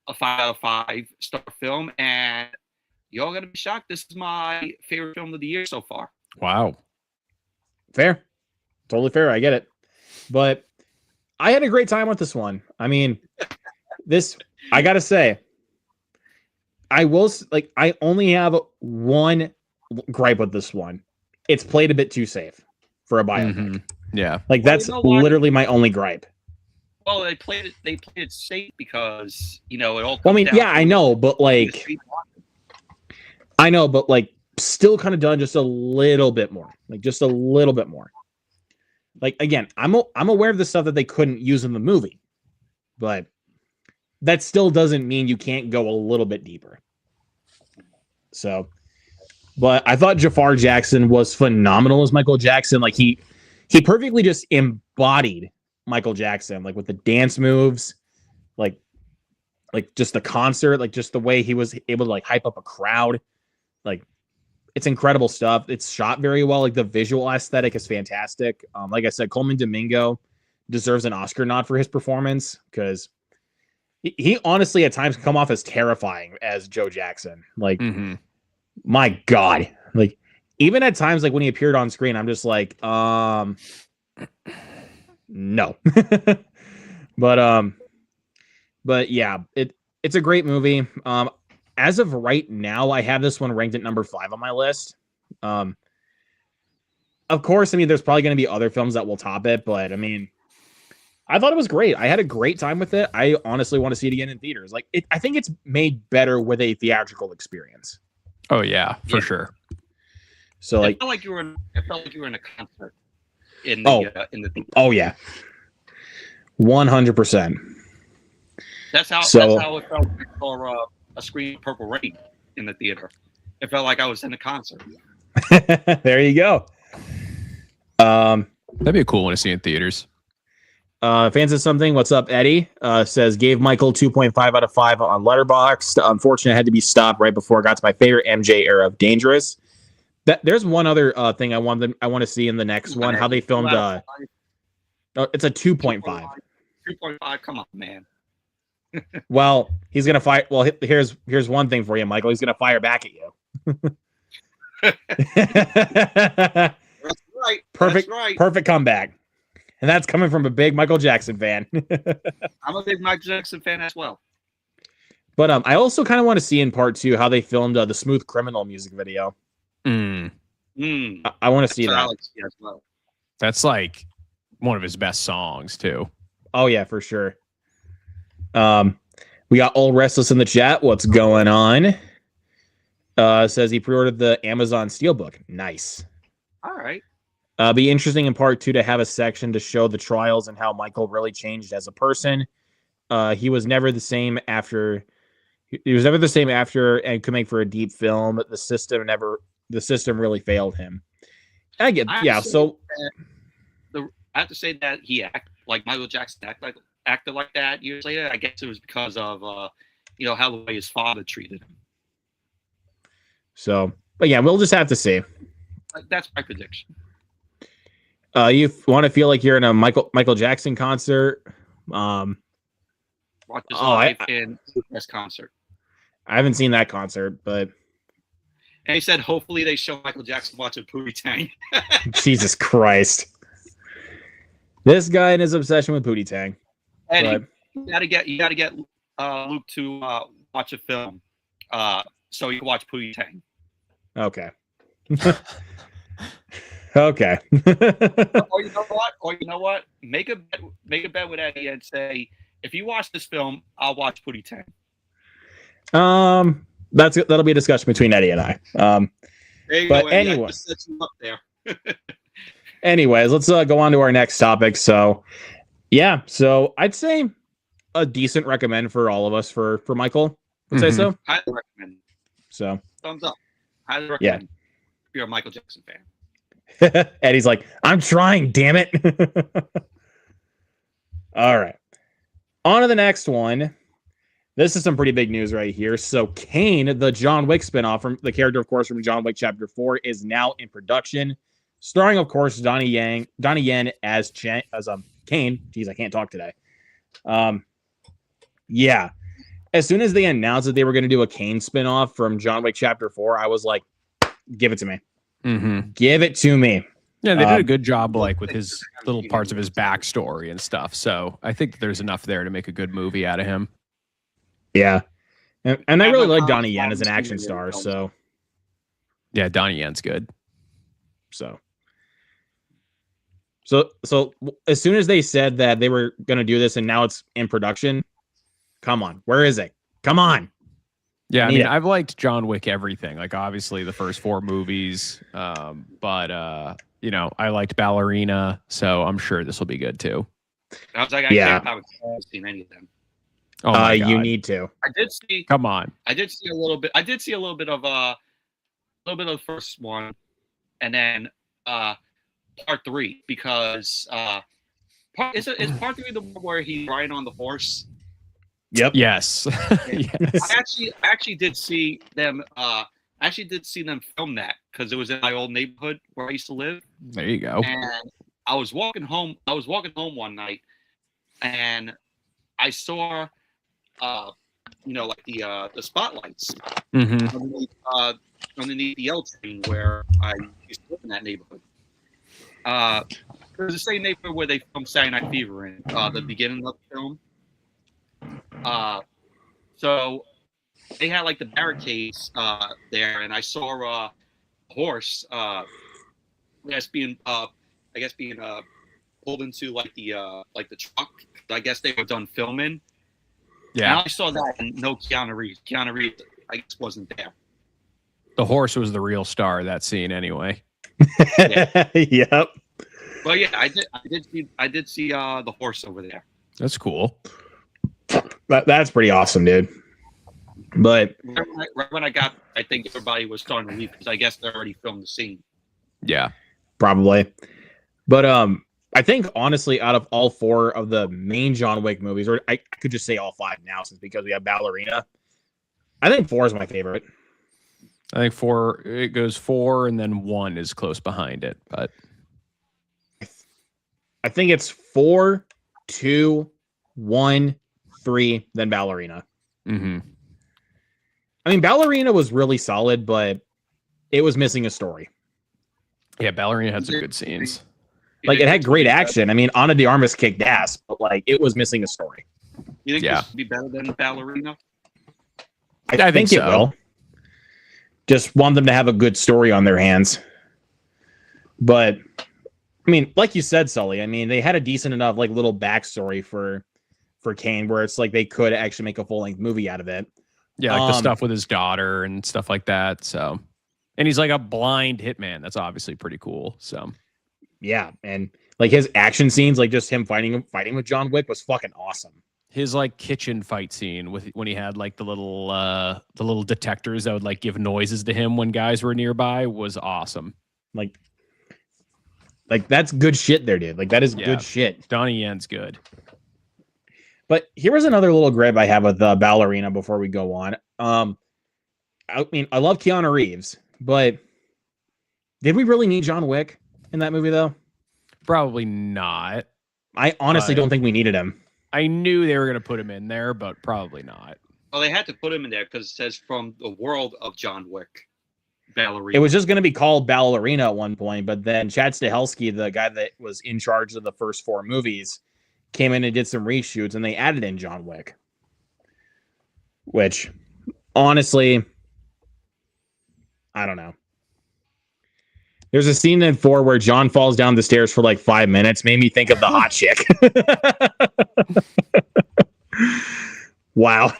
5 out of 5 star film, and y'all gonna be shocked. This is my favorite film of the year so far. Wow. fair. Totally fair. I get it. But I had a great time with this one. I mean, I gotta say, I only have one gripe with this one. It's played a bit too safe for a biopic. Mm-hmm. Yeah. That's literally my only gripe. Well, they played it safe because it all. Well, I mean, yeah, I know, but still kind of done just a little bit more. Just a little bit more. Again, I'm aware of the stuff that they couldn't use in the movie, but that still doesn't mean you can't go a little bit deeper. So, but I thought Jafar Jackson was phenomenal as Michael Jackson. He perfectly just embodied Michael Jackson, with the dance moves, just the concert, just the way he was able to hype up a crowd. It's incredible stuff. It's shot very well. The visual aesthetic is fantastic. Like I said, Coleman Domingo deserves an Oscar nod for his performance, because he honestly at times come off as terrifying as Joe Jackson. My God. Even at times, when he appeared on screen, I'm just no. But yeah, it's a great movie. As of right now, I have this one ranked at number 5 on my list. Of course, there's probably going to be other films that will top it, but I thought it was great. I had a great time with it. I honestly want to see it again in theaters. I think it's made better with a theatrical experience. Oh yeah, for sure. So I felt like you were in a concert in the theater. Oh yeah. 100%. That's how it felt for a screen of Purple Rain in the theater. It felt like I was in a concert. There you go. That'd be a cool one to see in theaters. Fans of something. What's up, Eddie? Says gave Michael 2.5 out of 5 on Letterboxd. Unfortunately, I had to be stopped right before I got to my favorite MJ era of Dangerous. There's one other thing I want to see in the next one. How they filmed. It's a 2.5. 2.5. Come on, man. Well, he's gonna fire. Well, here's one thing for you, Michael. He's gonna fire back at you. That's right. Perfect. That's right. Perfect comeback. And that's coming from a big Michael Jackson fan. I'm a big Michael Jackson fan as well. But I also kind of want to see in part 2 how they filmed the Smooth Criminal music video. I want to see that. As well. That's one of his best songs too. Oh yeah, for sure. We got Old Restless in the chat. What's going on? Says he pre-ordered the Amazon Steelbook. Nice. All right. Be interesting in part 2 to have a section to show the trials and how Michael really changed as a person. He was never the same after. He was never the same after, and could make for a deep film. The system really failed him. I get, yeah. So I have to say that he acted like Michael Jackson acted like that years later. I guess it was because of how the way his father treated him. So, but yeah, we'll just have to see. That's my prediction. You want to feel like you're in a Michael Jackson concert? Watch his live in his concert. I haven't seen that concert, but and he said hopefully they show Michael Jackson watching Pootie Tang. Jesus Christ, this guy and his obsession with Pootie Tang. And you gotta get Luke to watch a film, so you can watch Pootie Tang. Okay. Okay. Or you know what? Make a bet with Eddie and say, if you watch this film, I'll watch Pootie Tang. That'll be a discussion between Eddie and I. There you but go, Eddie. anyway, I just set you up there. anyways, let's go on to our next topic. So, Yeah, so I'd say a decent recommend for all of us for Michael. Would say so. Highly recommend. So Thumbs up. Highly Yeah. recommend. If you're a Michael Jackson fan. Eddie's like, I'm trying, damn it. All right. On to the next one. This is some pretty big news right here. So Kane, the John Wick spinoff from the character, of course, from John Wick Chapter 4, is now in production. Starring, of course, Donnie Yen as Kane. Jeez, I can't talk today. Yeah. As soon as they announced that they were going to do a Kane spinoff from John Wick Chapter 4, I was like, give it to me. Mm-hmm. Give it to me. Yeah, they did a good job, like with his little parts of his backstory and stuff. So I think there's enough there to make a good movie out of him. Yeah, and I really like Donnie Yen as an action star. So yeah, Donnie Yen's good. So as soon as they said that they were going to do this and now it's in production, come on, where is it? Come on. Yeah, I mean, I've liked John Wick everything. Like obviously the first 4 movies, but you know, I liked Ballerina, so I'm sure this will be good too. I was like, I haven't seen any of them. Oh my God. You need to. I did see. Come on. I did see a little bit. I did see a little bit of the first one, and then part 3 because is part 3 the one where he's riding on the horse? Yep. Yes. Yes. I actually did see them. Did see them film that because it was in my old neighborhood where I used to live. There you go. And I was walking home one night, and I saw, like the spotlights underneath the L train where I used to live in that neighborhood. It was the same neighborhood where they filmed Saturday Night Fever in the beginning of the film. So they had like the barricades there, and I saw a horse, I guess being pulled into like the truck. I guess they were done filming. Yeah, and I saw that, and no Keanu Reeves. Keanu Reeves, I guess, wasn't there. The horse was the real star of that scene, anyway. Yep. But yeah, I did see the horse over there. That's cool. That's pretty awesome, dude. But right when I got, I think everybody was starting to leave because I guess they already filmed the scene. Yeah, probably. But I think honestly, out of all 4 of the main John Wick movies, or I could just say all 5 now, since because we have Ballerina, I think 4 is my favorite. I think 4. It goes 4, and then 1 is close behind it. But I think it's 4, 2, 1, 3, then Ballerina. Mm-hmm. I mean, Ballerina was really solid, but it was missing a story. Yeah, Ballerina had some good scenes. Like, it had great action. I mean, Ana de Armas kicked ass, but like, it was missing a story. You think this would be better than Ballerina? I think it will. Just want them to have a good story on their hands. But I mean, like you said, Sully, I mean, they had a decent enough like little backstory for Kane where it's like they could actually make a full-length movie out of it. Yeah, like the stuff with his daughter and stuff like that. So, and he's like a blind hitman. That's obviously pretty cool. So, yeah, and like his action scenes, like just him fighting with John Wick was fucking awesome. His like kitchen fight scene with when he had like the little detectors that would like give noises to him when guys were nearby was awesome. Like that's good shit there, dude. Like that is good shit. Donnie Yen's good. But here was another little gripe I have with Ballerina before we go on. I mean, I love Keanu Reeves, but did we really need John Wick in that movie, though? Probably not. I honestly don't think we needed him. I knew they were going to put him in there, but probably not. Well, they had to put him in there because it says from the world of John Wick. Ballerina. It was just going to be called Ballerina at one point, but then Chad Stahelski, the guy that was in charge of the first 4 movies, came in and did some reshoots, and they added in John Wick. Which, honestly, I don't know. There's a scene in 4 where John falls down the stairs for like 5 minutes. Made me think of the hot chick. Wow.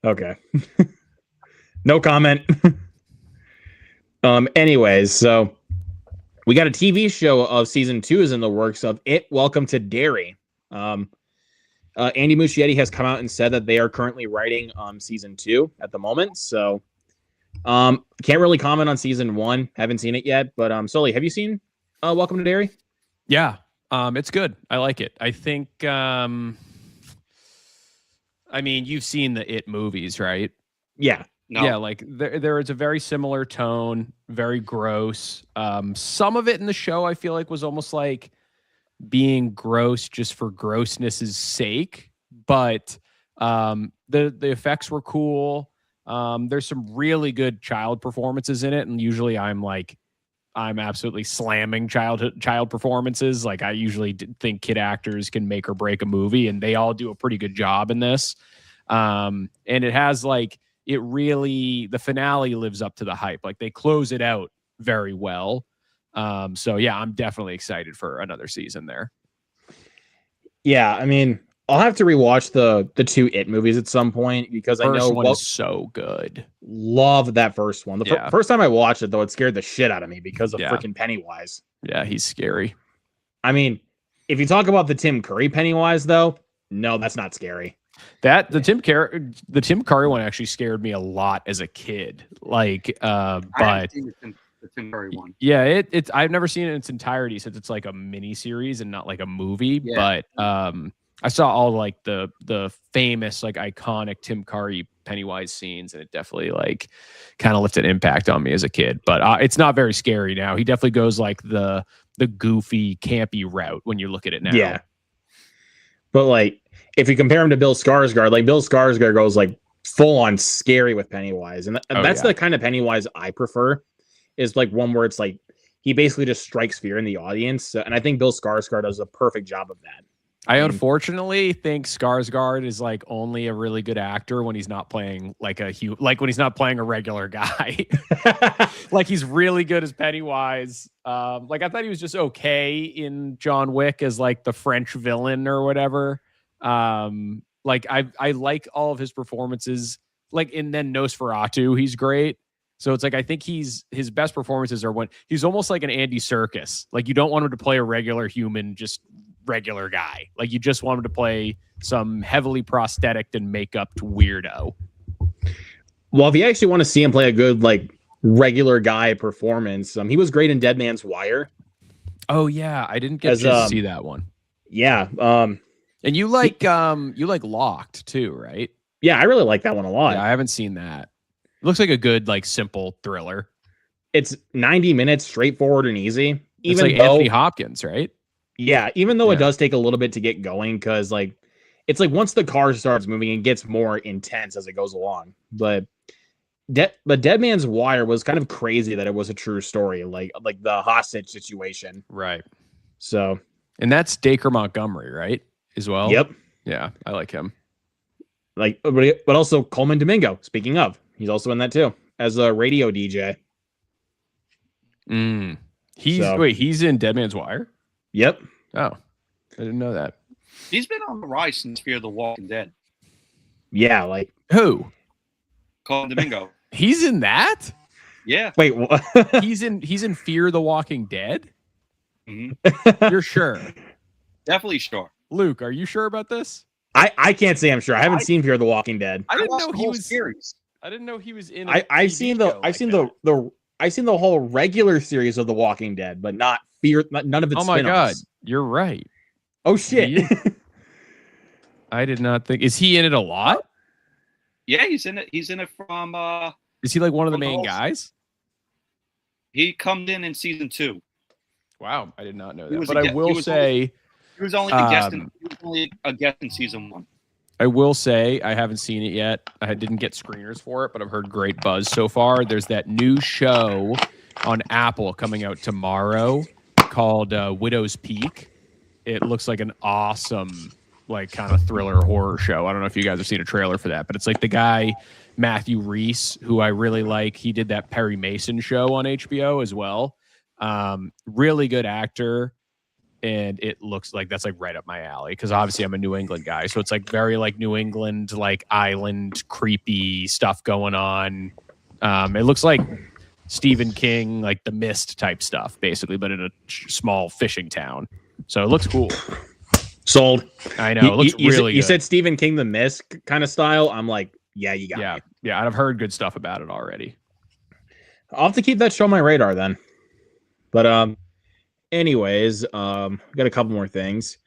Okay. No comment. Anyways, so we got a TV show of season 2 is in the works of It. Welcome to Derry. Andy Muschietti has come out and said that they are currently writing season 2 at the moment. So can't really comment on season 1. Haven't seen it yet. But Sully, have you seen Welcome to Derry? Yeah, it's good. I like it. I think, I mean, you've seen the It movies, right? Yeah. No. Yeah, like there is a very similar tone, very gross. Some of it in the show I feel like was almost like being gross just for grossness' sake, but the effects were cool. There's some really good child performances in it, and usually I'm absolutely slamming child performances. Like I usually think kid actors can make or break a movie, and they all do a pretty good job in this. And it has like the finale lives up to the hype. Like they close it out very well. So yeah, I'm definitely excited for another season there. Yeah, I mean, I'll have to rewatch the 2 It movies at some point because I know one is so good. Love that first one. The first time I watched it, though, it scared the shit out of me because of freaking Pennywise. Yeah, he's scary. I mean, if you talk about the Tim Curry Pennywise, though, no, that's not scary. The Tim Curry one actually scared me a lot as a kid. Like, but I haven't seen the Tim Curry one. Yeah, it's I've never seen it in its entirety since it's like a mini series and not like a movie. Yeah. But I saw all like the famous like iconic Tim Curry Pennywise scenes, and it definitely like kind of left an impact on me as a kid. But it's not very scary now. He definitely goes like the goofy, campy route when you look at it now. Yeah. But like if you compare him to Bill Skarsgård, like Bill Skarsgård goes like full on scary with Pennywise, and that's the kind of Pennywise I prefer. Is like one where it's like he basically just strikes fear in the audience, and I think Bill Skarsgård does a perfect job of that. I unfortunately think Skarsgård is like only a really good actor when he's not playing like when he's not playing a regular guy. Like he's really good as Pennywise. Like I thought he was just okay in John Wick as like the French villain or whatever. Like I like all of his performances. Like and then Nosferatu, he's great. So it's like I think his best performances are when he's almost like an Andy Serkis. Like you don't want him to play a regular human, just regular guy. Like you just want him to play some heavily prosthetic and makeup weirdo. Well, if you actually want to see him play a good like regular guy performance, he was great in Dead Man's Wire. Oh yeah, I didn't get to see that one. Yeah, and you like Locked too, right? Yeah, I really like that one a lot. Yeah, I haven't seen that. It looks like a good like simple thriller. It's 90 minutes, straightforward and easy. It's like Anthony Hopkins, right? Yeah, even though it does take a little bit to get going, because like it's like once the car starts moving, it gets more intense as it goes along. But Dead Man's Wire was kind of crazy that it was a true story, like the hostage situation, right? So, and that's Dacre Montgomery, right? As well. Yep. Yeah, I like him. Like, but also Coleman Domingo. Speaking of, he's also in that too as a radio DJ. He's in Dead Man's Wire. Yep. Oh, I didn't know that. He's been on the rise since Fear the Walking Dead. Yeah, like who? Coleman Domingo. He's in that? Yeah. Wait, what? he's in Fear the Walking Dead? Mm-hmm. You're sure? Definitely sure. Luke, are you sure about this? I can't say I'm sure. I haven't seen Fear the Walking Dead. I didn't know he was series. I didn't know he was in. I've seen the whole regular series of The Walking Dead, but not Fear. None of its. Oh my spin-offs. God, you're right. Oh shit! I did not think. Is he in it a lot? Yeah, he's in it. He's in it from. Is he like one of the main guys? He comes in season 2. Wow, I did not know that. But I will say. He was only a guest in season 1. I will say I haven't seen it yet. I didn't get screeners for it, but I've heard great buzz so far. There's that new show on Apple coming out tomorrow called Widow's Peak. It looks like an awesome, like kind of thriller horror show. I don't know if you guys have seen a trailer for that, but it's like the guy Matthew Rhys, who I really like. He did that Perry Mason show on HBO as well. Really good actor. And it looks like that's like right up my alley because obviously I'm a New England guy. So it's like very like New England, like island, creepy stuff going on. It looks like Stephen King, like The Mist type stuff, basically, but in a small fishing town. So it looks cool. Sold. I know. It looks really good. You said Stephen King, The Mist kind of style. I'm like, yeah, you got me. Yeah, I've heard good stuff about it already. I'll have to keep that show on my radar then. But anyways, got a couple more things.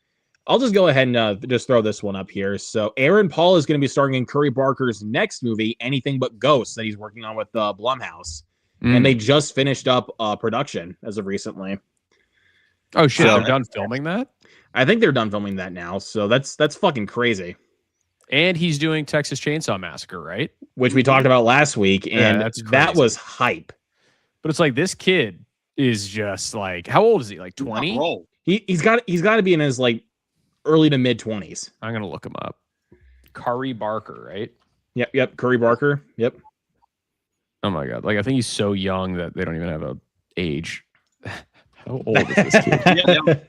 I'll just go ahead and just throw this one up here. So Aaron Paul is going to be starring in Curry Barker's next movie, Anything But Ghosts, that he's working on with Blumhouse. And they just finished up production as of recently. Oh, shit. They're done filming that? I think they're done filming that now. So that's fucking crazy. And he's doing Texas Chainsaw Massacre, right? Which we talked about last week. And that was hype. But it's like this kid is just like, how old is he? Like 20? He's got to be in his like early to mid 20s. I'm gonna look him up. Curry Barker, right? Yep. Curry Barker. Yep. Oh my god! Like I think he's so young that they don't even have a age. How old is this kid?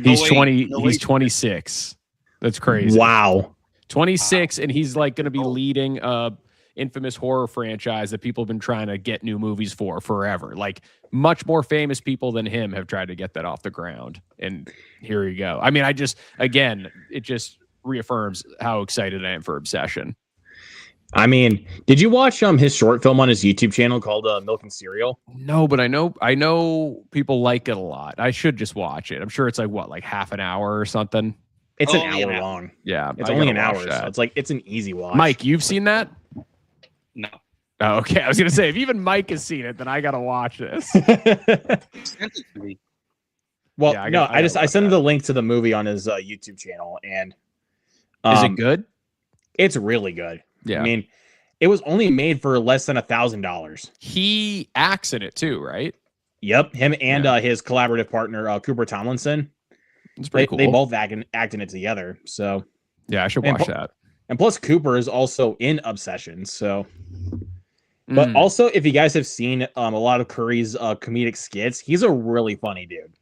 He's 20. He's 26. That's crazy. Wow. 26, and he's like going to be leading a infamous horror franchise that people have been trying to get new movies for forever. Like much more famous people than him have tried to get that off the ground. And here you go. I mean, it just reaffirms how excited I am for Obsession. I mean, did you watch his short film on his YouTube channel called Milk and Cereal? No, but I know people like it a lot. I should just watch it. I'm sure it's like half an hour or something. It's an hour long. Yeah, it's only an hour. So it's an easy watch. Mike, you've seen that? No. Oh, okay. I was gonna say if even Mike has seen it, then I gotta watch this. Well, yeah, I sent him the link to the movie on his YouTube channel, and is it good? It's really good. Yeah, I mean, it was only made for less than $1,000. He acts in it too, right? Yep, him and his collaborative partner Cooper Tomlinson. It's pretty cool. They both act in it together. So yeah, I should watch that. And plus, Cooper is also in Obsession. So, but also, if you guys have seen a lot of Curry's comedic skits, he's a really funny dude.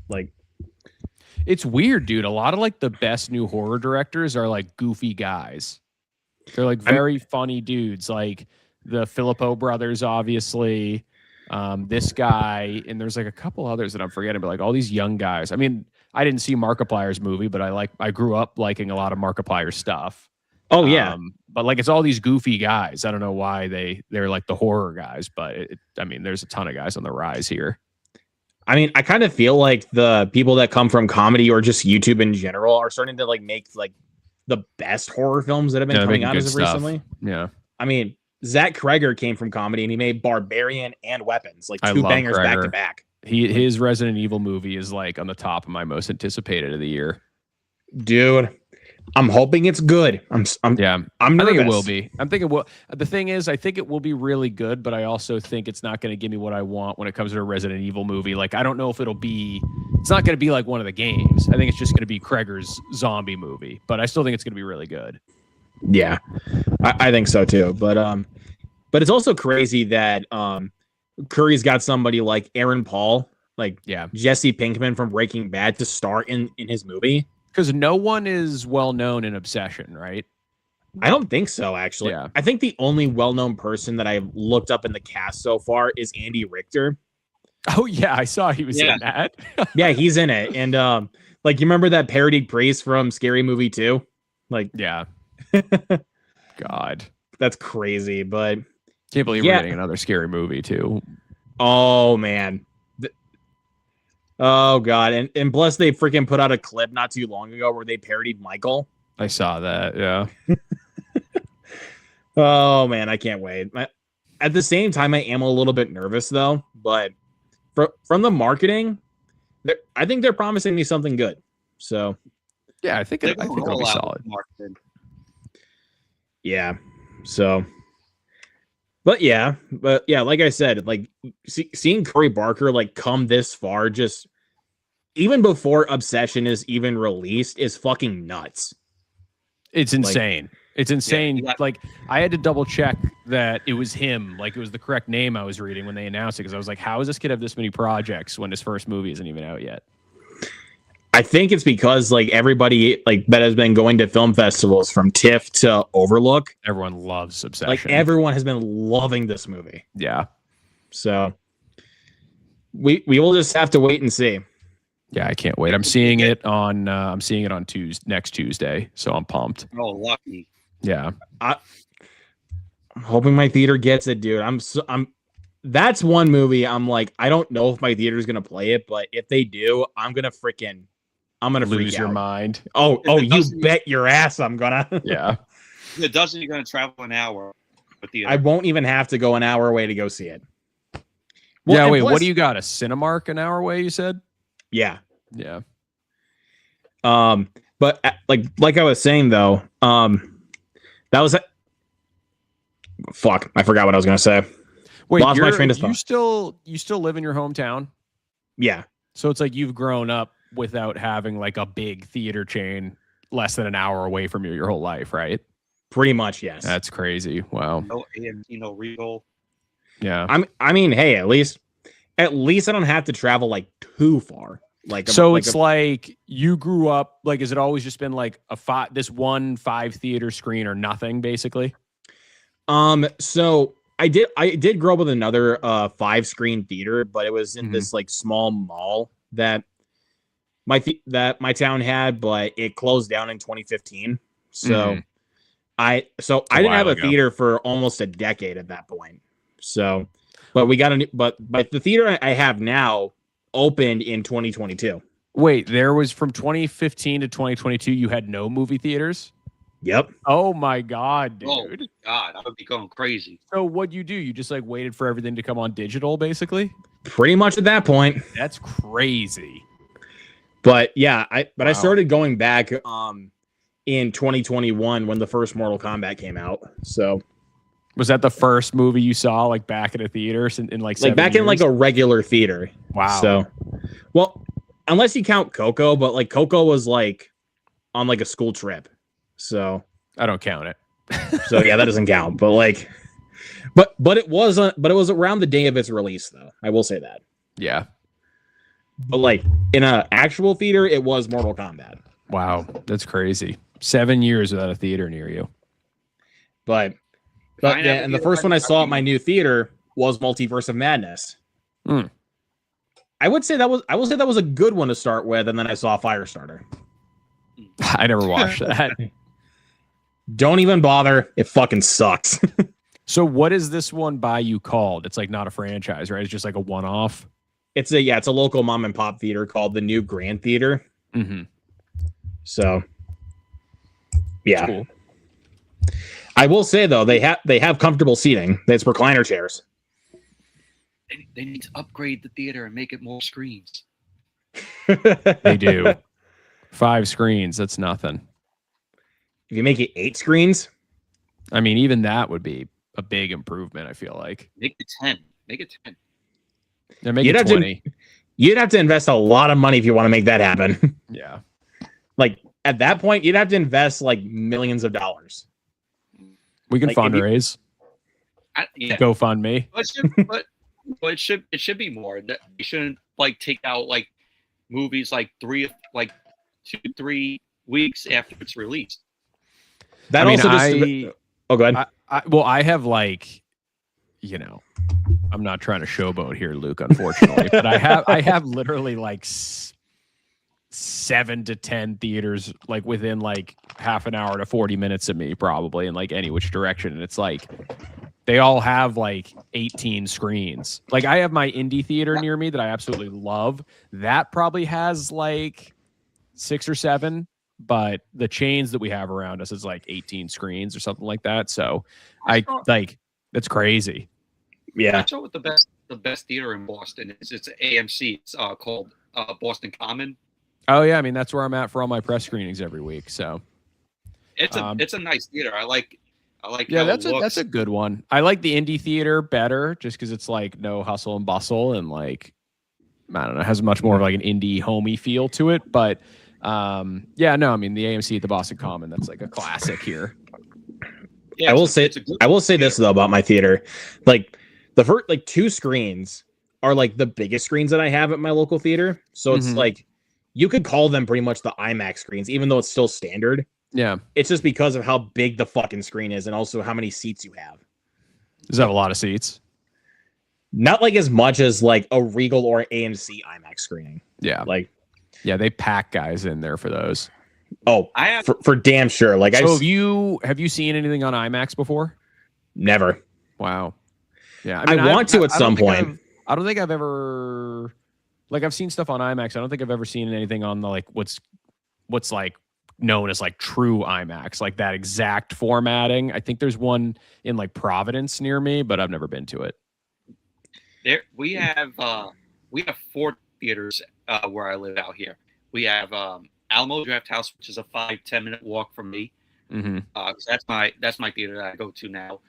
Like, it's weird, dude. A lot of like the best new horror directors are like goofy guys. They're like very funny dudes, like the Filippo brothers, obviously. This guy, and there's like a couple others that I'm forgetting, but like all these young guys. I mean, I didn't see Markiplier's movie, but I grew up liking a lot of Markiplier's stuff. Oh yeah, but like it's all these goofy guys. I don't know why they're like the horror guys, but I mean, there's a ton of guys on the rise here. I mean, I kind of feel like the people that come from comedy or just YouTube in general are starting to like make like the best horror films that have been coming out as of recently. Yeah, I mean, Zach Kreger came from comedy and he made Barbarian and Weapons, like two bangers back to back. His Resident Evil movie is like on the top of my most anticipated of the year. Dude, I'm hoping it's good. I'm nervous. I think it will be. I'm thinking the thing is, I think it will be really good, but I also think it's not going to give me what I want when it comes to a Resident Evil movie. Like, I don't know if it's not going to be like one of the games. I think it's just going to be Kreger's zombie movie, but I still think it's going to be really good. Yeah, I think so too. But it's also crazy that Curry's got somebody like Aaron Paul, like Jesse Pinkman from Breaking Bad, to star in his movie. Because no one is well known in Obsession, right? I don't think so, actually. Yeah. I think the only well-known person that I've looked up in the cast so far is Andy Richter. Oh yeah, I saw he was in that. Yeah, he's in it. And like, you remember that parodied priest from Scary Movie 2? Like, yeah. God. That's crazy, but can't believe we're getting another Scary Movie too. Oh man. Oh god, and plus they freaking put out a clip not too long ago where they parodied Michael. I saw that, yeah. Oh man, I can't wait. At the same time, I am a little bit nervous though, but from the marketing, I think they're promising me something good. So yeah, I think it'll be solid. Yeah. So But yeah, like I said, like seeing Curry Barker like come this far, just even before Obsession is even released, is fucking nuts. It's insane. It's insane. Yeah. Like, I had to double check that it was him. Like, it was the correct name I was reading when they announced it, because I was like, how does this kid have this many projects when his first movie isn't even out yet? I think it's because like everybody like that has been going to film festivals from TIFF to Overlook. Everyone loves Obsession. Like, everyone has been loving this movie. Yeah. So we will just have to wait and see. Yeah, I can't wait. I'm seeing it on next Tuesday, so I'm pumped. Oh, lucky. Yeah. I'm hoping my theater gets it, dude. That's one movie I'm like, I don't know if my theater is gonna play it, but if they do, I'm gonna freak Lose your out. mind. Oh, you bet your ass I'm gonna. Yeah. It doesn't. You're going to travel an hour. I won't even have to go an hour away to go see it. Well, yeah, wait, what do you got? A Cinemark an hour away, you said? Yeah. Yeah. But like I was saying though, that was fuck, I forgot what I was gonna say. Wait, lost my train of thought. You still live in your hometown? Yeah. So it's like you've grown up without having like a big theater chain less than an hour away from you your whole life, right? Pretty much, yes. That's crazy. Wow. No AMC, no Regal. Yeah. I mean, hey, at least I don't have to travel like too far. It's like you grew up, like, has it always just been like this 5 theater screen or nothing, basically? So I did grow up with another 5 screen theater, but it was in this like small mall that my town had, but it closed down in 2015. So I didn't have a theater for almost a decade at that point. So, but we got but the theater I have now opened in 2022. Wait, there was from 2015 to 2022, you had no movie theaters? Yep. Oh my God, dude. Oh God, I would be going crazy. So what'd you do? You just like waited for everything to come on digital, basically? Pretty much at that point. That's crazy. But yeah, I started going back in 2021 when the first Mortal Kombat came out. So was that the first movie you saw like back at a theater in like 7 back years? in like a regular theater? Wow. So, well, unless you count Coco, but like Coco was like on like a school trip. So I don't count it. So yeah, that doesn't count. But like, but it was around the day of its release, though. I will say that. Yeah. But like in an actual theater, it was Mortal Kombat. Wow, that's crazy. 7 years without a theater near you. But yeah, and the first one I saw at my new theater was Multiverse of Madness. I will say that was a good one to start with, and then I saw Firestarter. I never watched that. Don't even bother. It fucking sucks. So what is this one by you called? It's like not a franchise, right? It's just like a one-off. It's a local mom and pop theater called the New Grand Theater. So yeah. Cool. I will say though, they have comfortable seating. It's recliner chairs. They need to upgrade the theater and make it more screens. They do. 5 screens, that's nothing. If you make it 8 screens, I mean, even that would be a big improvement, I feel like. Make it 10. Make it 10. Yeah, make it 20. You'd have to invest a lot of money if you want to make that happen. Yeah. Like at that point, you'd have to invest like millions of dollars. We can fundraise. Go fund me. But it should be more. That you shouldn't like take out like movies like 2-3 weeks after it's released. That also just go ahead. I have like, I'm not trying to showboat here, Luke, unfortunately, but I have literally like 7 to 10 theaters like within like half an hour to 40 minutes of me, probably in like any which direction, and it's like they all have like 18 screens. Like I have my indie theater near me that I absolutely love. That probably has like 6 or 7, but the chains that we have around us is like 18 screens or something like that. So that's crazy. Yeah. I saw what the best theater in Boston is. It's AMC. It's called Boston Common. Oh yeah, I mean that's where I'm at for all my press screenings every week. So it's a nice theater. I like. Yeah, that's a good one. I like the indie theater better just because it's like no hustle and bustle and like I don't know, it has much more of like an indie homey feel to it. But I mean the AMC at the Boston Common, that's like a classic here. Yeah, I will say this though about my theater, like the first like 2 screens are like the biggest screens that I have at my local theater. So it's like you could call them pretty much the IMAX screens, even though it's still standard. Yeah. It's just because of how big the fucking screen is and also how many seats you have. Does it have a lot of seats? Not like as much as like a Regal or AMC IMAX screening. Yeah. Like, yeah, they pack guys in there for those. Oh, for damn sure. Like, so have you seen anything on IMAX before? Never. Wow. Yeah, I mean, I want to at some point. I don't think I've ever, like, I've seen stuff on IMAX. I don't think I've ever seen anything on the like what's like known as like true IMAX, like that exact formatting. I think there's one in like Providence near me, but I've never been to it. We have 4 theaters where I live out here. We have Alamo Drafthouse, which is a 5-10 minute walk from me. Mm-hmm. So that's my theater that I go to now.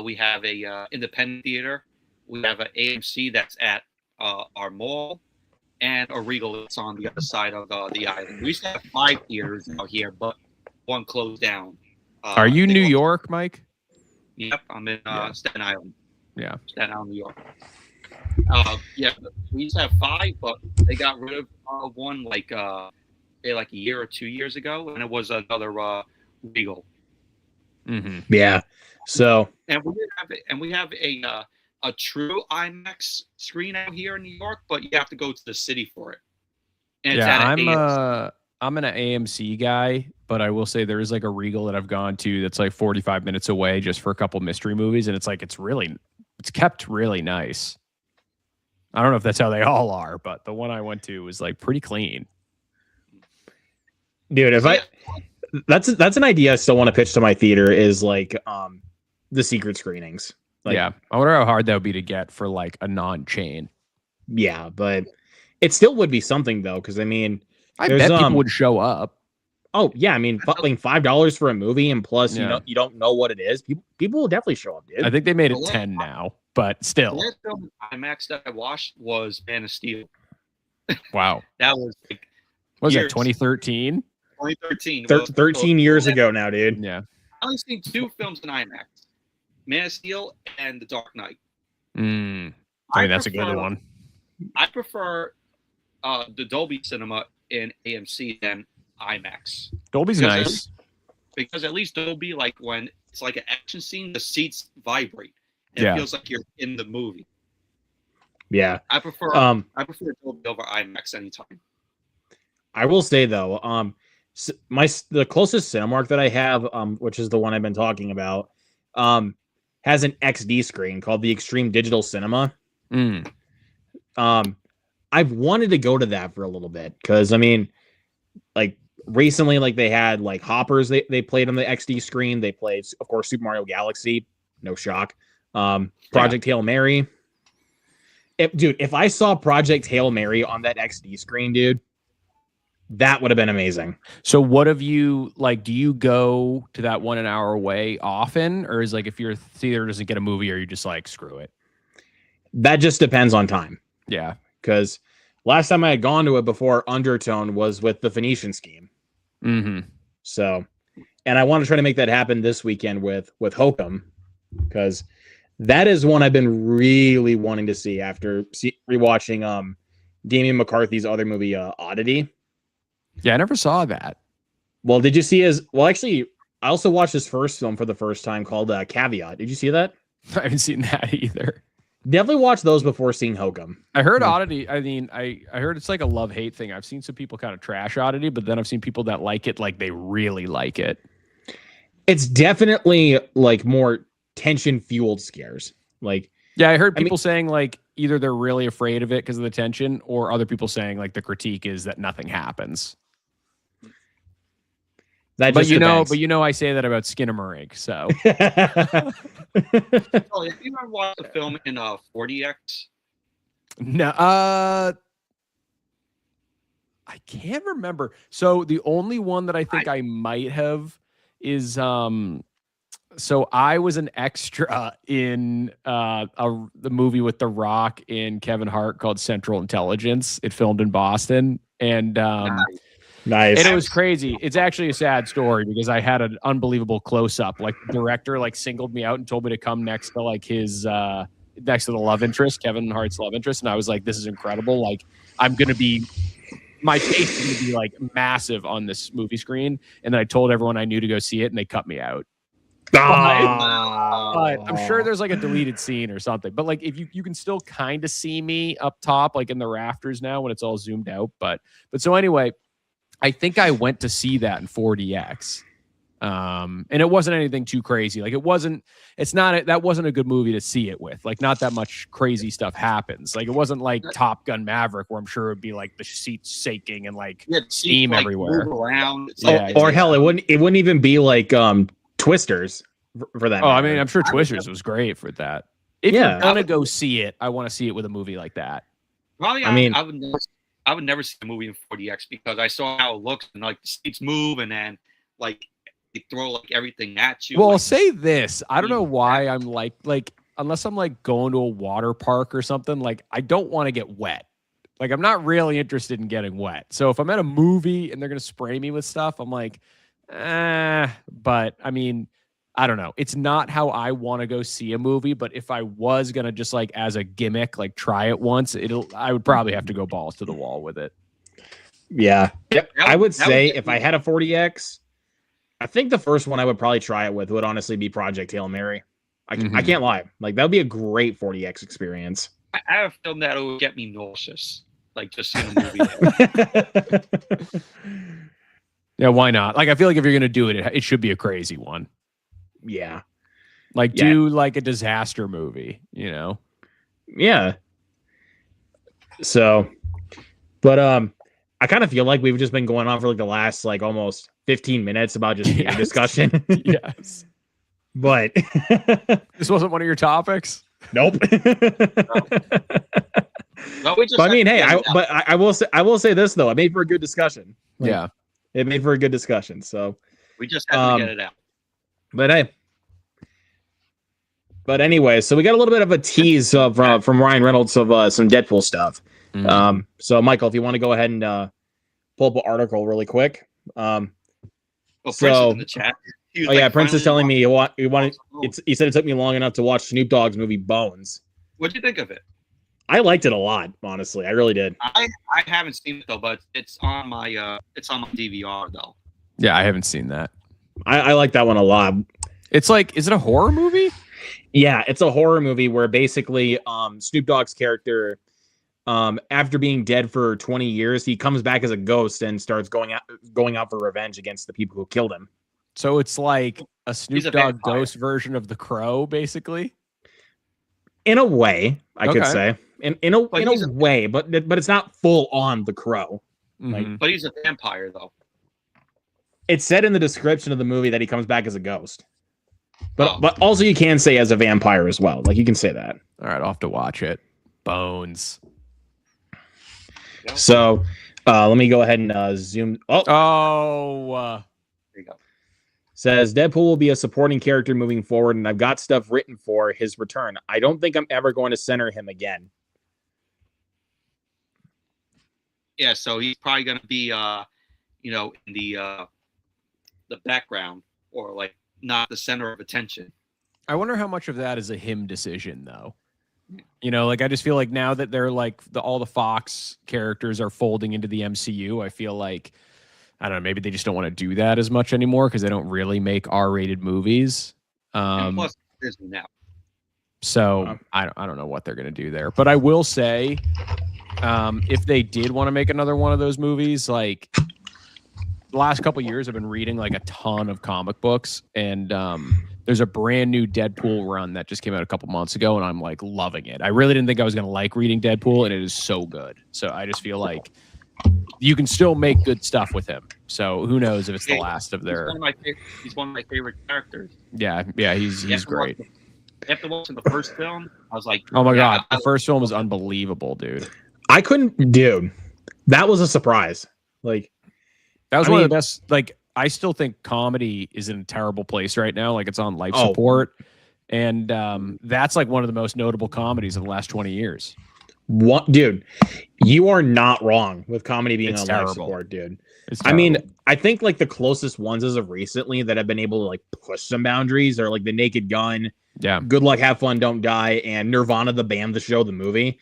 We have a independent theater. We have an AMC that's at our mall, and a Regal that's on the other side of the island. We used to have 5 theaters out here, but one closed down. Are you New York, Mike? Yep, I'm in Staten Island. Yeah, Staten Island, New York. Yeah, we used to have 5, but they got rid of one like a year or 2 years ago, and it was another Regal. Mm-hmm. Yeah. So and we have a true IMAX screen out here in New York, but you have to go to the city for it. And I'm an AMC guy, but I will say there is like a Regal that I've gone to that's like 45 minutes away just for a couple mystery movies, and it's like it's kept really nice. I don't know if that's how they all are, but the one I went to was like pretty clean. Dude, that's an idea I still want to pitch to my theater is like the secret screenings. Like, yeah, I wonder how hard that would be to get for like a non-chain. Yeah, but it still would be something though, because I mean, I bet people would show up. Oh yeah, I mean, like $5 for a movie, and plus you don't know what it is. People will definitely show up, dude. I think they made it 10 now, but still. The last film IMAX that I watched was Man of Steel. Wow, that was like was that 2013? 2013. 13 years ago now, dude. Yeah, I only seen 2 films in IMAX: Man of Steel and The Dark Knight. I mean, that's a good one. I prefer the Dolby Cinema in AMC than IMAX. Dolby's nice. Because at least Dolby, like when it's like an action scene, the seats vibrate. And it feels like you're in the movie. Yeah. I prefer Dolby over IMAX anytime. I will say though, the closest Cinemark that I have, which is the one I've been talking about, has an XD screen called the Extreme Digital Cinema. I've wanted to go to that for a little bit because I mean, like recently, like they had like Hoppers. They played on the XD screen. They played, of course, Super Mario Galaxy. No shock. Project Hail Mary. If I saw Project Hail Mary on that XD screen, dude, that would have been amazing. So what have you like? Do you go to that 1 hour away often, or is like if your theater doesn't get a movie, or you just like screw it? That just depends on time. Yeah, because last time I had gone to it before Undertone was with the Phoenician Scheme. Mm-hmm. So, and I want to try to make that happen this weekend with Hokum, because that is one I've been really wanting to see after rewatching Damian McCarthy's other movie Oddity. Yeah, I never saw that. Well, did you see actually, I also watched his first film for the first time called Caveat. Did you see that? I haven't seen that either. Definitely watch those before seeing Hokum. I heard Oddity. I mean, I heard it's like a love-hate thing. I've seen some people kind of trash Oddity, but then I've seen people that like it, like they really like it. It's definitely like more tension-fueled scares. Like, yeah, I heard people saying like either they're really afraid of it because of the tension, or other people saying like the critique is that nothing happens. But you know, I say that about Skinamarink, so. Oh, have you ever watched the film in 40X? No, I can't remember. So the only one that I think I might have is so I was an extra in the movie with The Rock and Kevin Hart called Central Intelligence. It filmed in Boston, and nice. And it was crazy. It's actually a sad story because I had an unbelievable close up. Like the director like singled me out and told me to come next to like his next to the love interest, Kevin Hart's love interest, and I was like, this is incredible. Like my face is gonna be like massive on this movie screen. And then I told everyone I knew to go see it, and they cut me out. But Oh. I'm sure there's like a deleted scene or something. But like if you can still kind of see me up top, like in the rafters now when it's all zoomed out. But so anyway, I think I went to see that in 4DX. And it wasn't anything too crazy. Like that wasn't a good movie to see it with. Like not that much crazy stuff happens. Like it wasn't like Top Gun Maverick where I'm sure it'd be like the seats shaking and like steam like, everywhere. move around. Or hell, it wouldn't even be like Twisters for that. Oh, matter. I mean, I'm sure Twisters was great for that. If you're gonna go see it, I want to see it with a movie like that. Probably, I would never see a movie in 4DX because I saw how it looks and like the seats move and then like they throw like everything at you. Well, like, I'll say this. I don't know why I'm like unless I'm like going to a water park or something, like I don't want to get wet. Like I'm not really interested in getting wet. So if I'm at a movie and they're gonna spray me with stuff, I'm like, but I mean, I don't know. It's not how I want to go see a movie, but if I was gonna just like as a gimmick, like try it once, I would probably have to go balls to the wall with it. Yeah. I would say if I had a 40X, I think the first one I would probably try it with would honestly be Project Hail Mary. I can't lie. Like that would be a great 40X experience. I have a film that would get me nauseous, like just seeing a movie. Yeah, why not? Like I feel like if you're gonna do it, it should be a crazy one. Yeah. Like do like a disaster movie, you know? Yeah. So, but I kind of feel like we've just been going on for like the last like almost 15 minutes about just movie discussion. Yes. But this wasn't one of your topics? Nope. No, we just but I mean, hey, I will say this though. It made for a good discussion. Like, yeah. It made for a good discussion. So we just have to get it out. But hey. But anyway, so we got a little bit of a tease of from Ryan Reynolds of some Deadpool stuff. So Michael, if you want to go ahead and pull up an article really quick. Prince is in the chat. Prince is telling me he said it took me long enough to watch Snoop Dogg's movie Bones. What'd you think of it? I liked it a lot, honestly. I really did. I haven't seen it though, but it's on my DVR though. Yeah, I haven't seen that. I like that one a lot. It's like, is it a horror movie? Yeah, it's a horror movie where basically Snoop Dogg's character, after being dead for 20 years, he comes back as a ghost and starts going out for revenge against the people who killed him. So it's like a Snoop Dogg ghost version of The Crow, basically. In a way, I could say. In a way, but it's not full on The Crow. Mm-hmm. But he's a vampire though. It said in the description of the movie that he comes back as a ghost. But also you can say as a vampire as well. Like you can say that. All right, I'll have to watch it. Bones. So let me go ahead and zoom. There you go. Says Deadpool will be a supporting character moving forward, and I've got stuff written for his return. I don't think I'm ever going to center him again. Yeah, so he's probably going to be, in the background or like not the center of attention. I wonder how much of that is a him decision, though. You know, like I just feel like now that they're like all the Fox characters are folding into the MCU, I feel like, I don't know, maybe they just don't want to do that as much anymore because they don't really make R-rated movies. And plus, Disney now. So I don't know what they're going to do there. But I will say, if they did want to make another one of those movies, like the last couple of years I've been reading like a ton of comic books, and there's a brand new Deadpool run that just came out a couple months ago, and I'm like loving it. I really didn't think I was going to like reading Deadpool, and it is so good. So I just feel like you can still make good stuff with him. So who knows if it's the last of their... He's one of my favorite characters. Yeah, he's great. After watching the first film, I was like, oh my God, the first film was unbelievable, dude. Dude, that was a surprise. Like, that was one of the best. Like, I still think comedy is in a terrible place right now. Like, it's on life support. And that's like one of the most notable comedies of the last 20 years. What, dude? You are not wrong with comedy being on life support, dude. I mean, I think like the closest ones as of recently that have been able to like push some boundaries are like The Naked Gun, yeah, Good Luck, Have Fun, Don't Die, and Nirvana, the band, the show, the movie.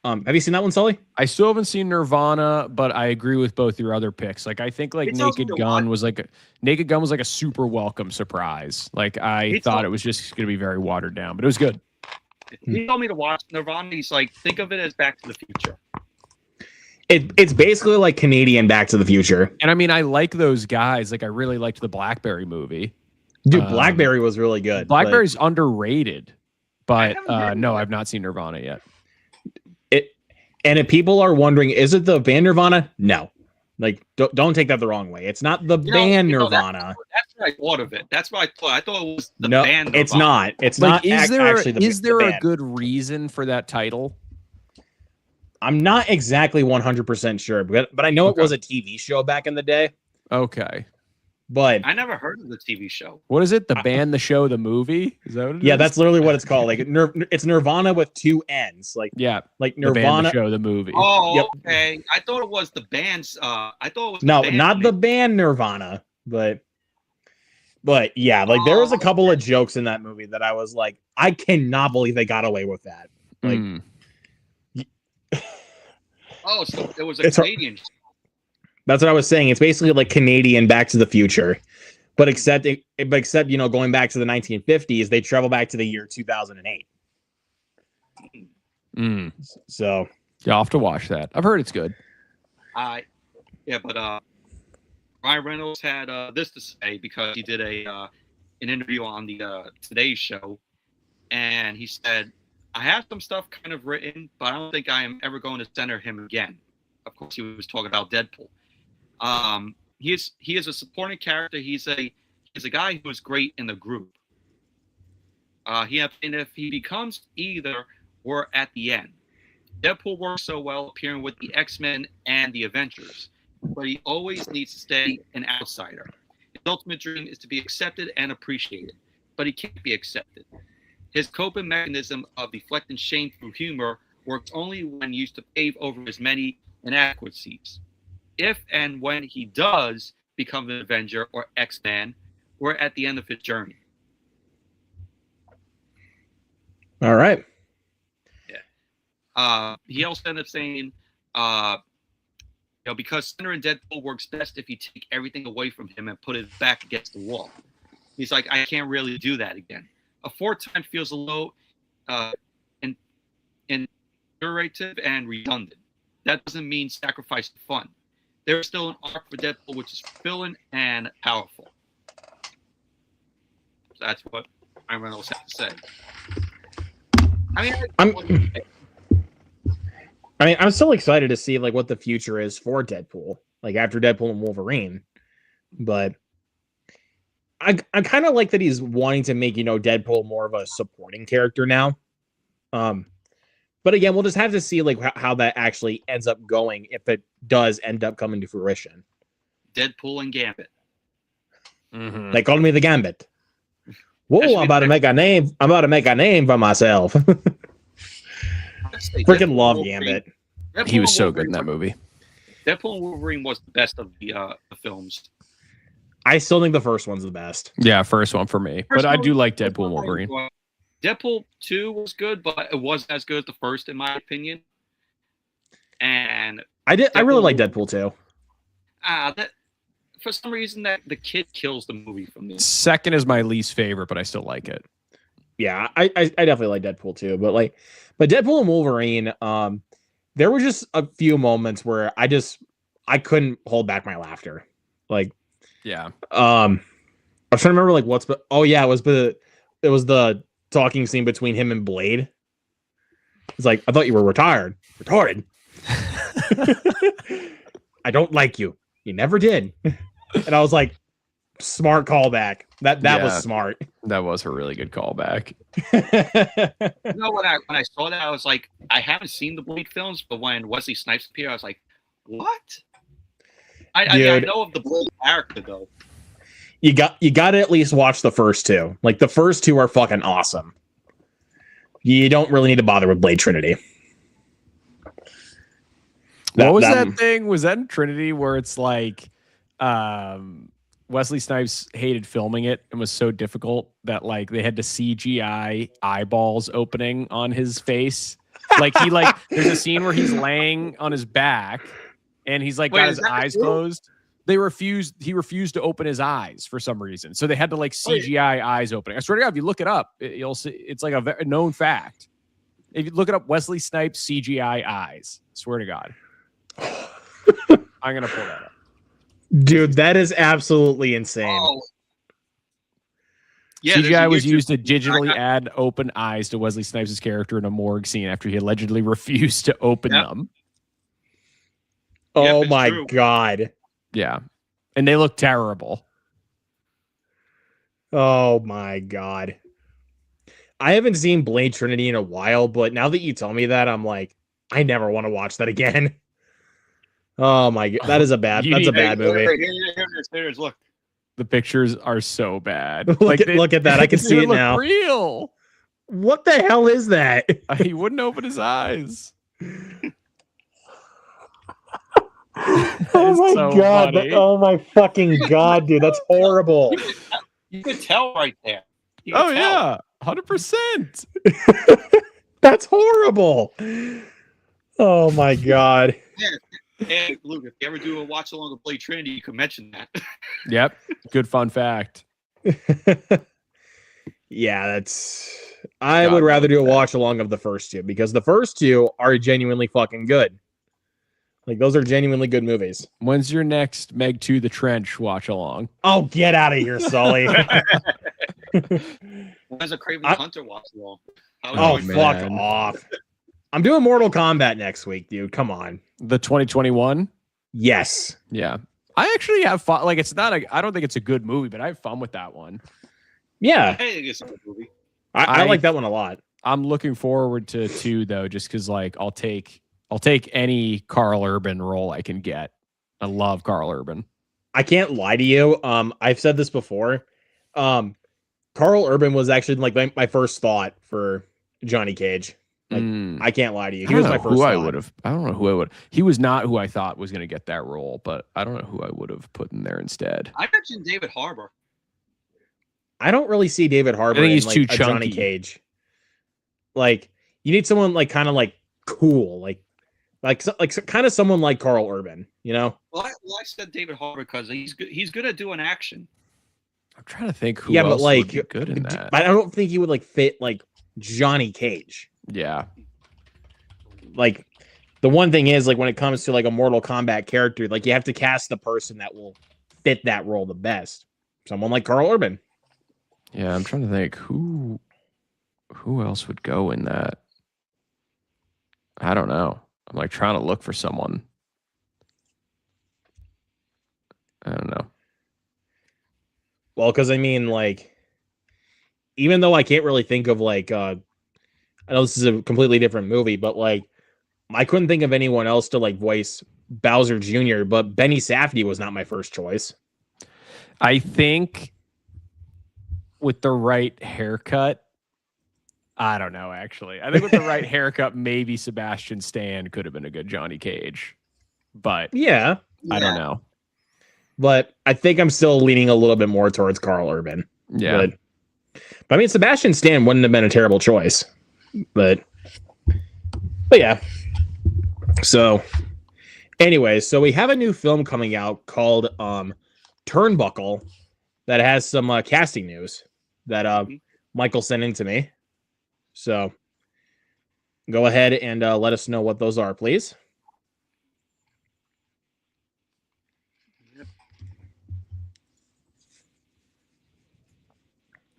Have you seen that one, Sully? I still haven't seen Nirvana, but I agree with both your other picks. Like, I think like It tells me Naked to Gun watch. was like Naked Gun was like a super welcome surprise. Like, I He thought told- it was just going to be very watered down, but it was good. He told me to watch Nirvana. He's like, think of it as Back to the Future. It's basically like Canadian Back to the Future. And I mean, I like those guys. Like, I really liked the Blackberry movie. Dude, Blackberry was really good. Blackberry's underrated, but haven't heard no, of it. I've not seen Nirvana yet. And if people are wondering, is it the band Nirvana? No. Like, don't take that the wrong way. It's not the band Nirvana. That's what I thought of it. That's what I thought. I thought it was the No, band. it's Nirvana. not. It's Like, not actually the is there the a band. good reason for that title? I'm not exactly 100% sure, but I know Okay. it was a TV show back in the day. Okay. But I never heard of the TV show. What is it? The band, the show, the movie? Is that what it yeah, is? that's literally what it's called. Like it's Nirvana with two N's. Like Yeah, like the band, the Nirvana. show, the movie. Oh, Yep. okay. I thought it was the band's. I thought it was No, the band not the name. band Nirvana, but yeah, like there was a Oh, couple of jokes in that movie that I was like, I cannot believe they got away with that. Like Mm. Oh, so it was a It's a- Canadian. that's what I was saying. It's basically like Canadian Back to the Future, but except going back to the 1950s, they travel back to the year 2008. Mm. So Yeah, I'll have to watch that. I've heard it's good. But Ryan Reynolds had this to say because he did an interview on the Today Show, and he said, "I have some stuff kind of written, but I don't think I am ever going to center him again." Of course, he was talking about Deadpool. He is a supporting character. He's a guy who is great in the group. And if he becomes either, we're at the end. Deadpool works so well appearing with the X-Men and the Avengers, but he always needs to stay an outsider. His ultimate dream is to be accepted and appreciated, but he can't be accepted. His coping mechanism of deflecting shame through humor works only when used to pave over his many inadequacies. If and when he does become an Avenger or X-Man, we're at the end of his journey. all right. He also ended up saying, because centering Deadpool works best if you take everything away from him and put it back against the wall. He's like, I can't really do that again. A fourth time feels a little iterative and redundant. That doesn't mean sacrifice the fun. There's still an arc for Deadpool which is fulfilling and powerful. So that's what Ryan Reynolds had to say. I'm still excited to see like what the future is for Deadpool, like after Deadpool and Wolverine. But I kind of like that he's wanting to make, Deadpool more of a supporting character now. But again, we'll just have to see like how that actually ends up going if it does end up coming to fruition. Deadpool and Gambit. Mm-hmm. They call me the Gambit. Whoa, I'm about to make a name. I'm about to make a name for myself. Freaking love Gambit. He was so good in that movie. Deadpool and Wolverine was the best of the films. I still think the first one's the best. Yeah, first one for me. But I do like Deadpool and Wolverine. Deadpool 2 was good, but it wasn't as good as the first, in my opinion. And I really like Deadpool too. that for some reason that the kid kills the movie for me. Second is my least favorite, but I still like it. Yeah, I definitely like Deadpool too. But Deadpool and Wolverine, there were just a few moments where I couldn't hold back my laughter. Like, Yeah. I was trying to remember it was the talking scene between him and Blade. It's like, I thought you were retarded. I don't like you. You never did. And I was like, smart callback. That was smart. That was a really good callback. When I saw that, I was like, I haven't seen the Blade films, but when Wesley Snipes appeared, I was like, what? I know of the Blade character though. You got to at least watch the first two. Like the first two are fucking awesome. You don't really need to bother with Blade Trinity. What was that thing? Was that in Trinity where it's like Wesley Snipes hated filming it and was so difficult that like they had to CGI eyeballs opening on his face There's a scene where he's laying on his back and he's like Wait, got is his that eyes true? closed. He refused to open his eyes for some reason. So they had to like CGI eyes opening. I swear to God, if you look it up, you'll see it's like a known fact. If you look it up, Wesley Snipes CGI eyes. Swear to God. I'm gonna pull that up. Dude, that is absolutely insane. Oh. Yeah, there's a CGI was YouTube used to video. digitally add open eyes to Wesley Snipes' character in a morgue scene after he allegedly refused to open them. Oh it's my true. God. Yeah. And they look terrible. Oh my God. I haven't seen Blade Trinity in a while, but now that you tell me that, I'm like, I never want to watch that again. Oh my God. That's a bad movie. Here it is. Look. The pictures are so bad. Look at that. I can see it now. Real. What the hell is that? He wouldn't open his eyes. Oh my God. Oh my fucking God, dude. That's horrible. You could tell right there. Yeah. 100%. That's horrible. Oh my God. Hey, Luke, if you ever do a watch along of Blade Trinity, you could mention that. Yep. Good fun fact. Yeah, I would rather do a watch along of the first two because the first two are genuinely fucking good. Like, those are genuinely good movies. When's your next Meg 2 The Trench watch along? Oh, get out of here, Sully. When's a Craven the Hunter watch along? Fuck off. I'm doing Mortal Kombat next week, dude. Come on. The 2021? Yes. Yeah. I actually have fun. Like, I don't think it's a good movie, but I have fun with that one. Yeah. I think it's a good movie. I like that one a lot. I'm looking forward to 2, though, just because, like, I'll take any Carl Urban role I can get. I love Carl Urban. I can't lie to you. I've said this before. Carl Urban was actually like my first thought for Johnny Cage. Like, I can't lie to you. He was my first thought. I don't know who I would. He was not who I thought was going to get that role, but I don't know who I would have put in there instead. I mentioned David Harbour. I don't really see David Harbour he's in too like a Johnny chunky. Cage. Like, you need someone like kind of like cool, like kind of someone like Carl Urban, you know? Well, I said David Harbour because he's good. He's good at doing action. I'm trying to think who else would be good in that. I don't think he would like fit like Johnny Cage. Yeah. Like, the one thing is, like, when it comes to like a Mortal Kombat character, like, you have to cast the person that will fit that role the best. Someone like Carl Urban. Yeah, I'm trying to think who else would go in that. I don't know. I'm like trying to look for someone. I don't know. Well, because I mean, like, even though I can't really think of like, I know this is a completely different movie, but like, I couldn't think of anyone else to like voice Bowser Jr., but Benny Safdie was not my first choice. I think with the right haircut, I don't know, actually. I think with the right haircut, maybe Sebastian Stan could have been a good Johnny Cage. But yeah, I don't know. But I think I'm still leaning a little bit more towards Carl Urban. Yeah. But I mean, Sebastian Stan wouldn't have been a terrible choice. But yeah. So anyway, so we have a new film coming out called Turnbuckle that has some casting news that Michael sent in to me. So go ahead and let us know what those are, please.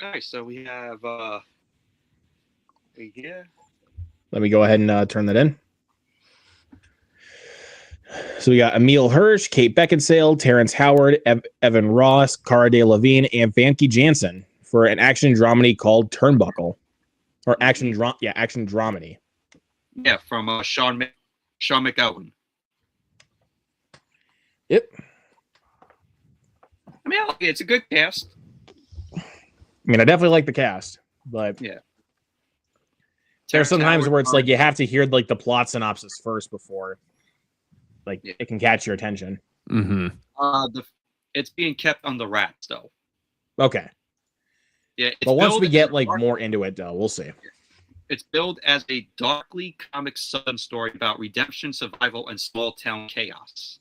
All right, so we have here. Let me go ahead and turn that in. So we got Emil Hirsch, Kate Beckinsale, Terrence Howard, Evan Ross, Cara Delevingne, and Famke Janssen for an action dramedy called Turnbuckle, or action dramedy. Yeah, from Sean McGowan. Yep. I mean, it's a good cast. I mean, I definitely like the cast, but yeah, there's sometimes where it's like you have to hear like the plot synopsis first before, like, it can catch your attention. Mm-hmm. It's being kept on the wraps though. Okay. Yeah, but once we get like more into it, though, we'll see. It's billed as a darkly comic Southern story about redemption, survival, and small town chaos.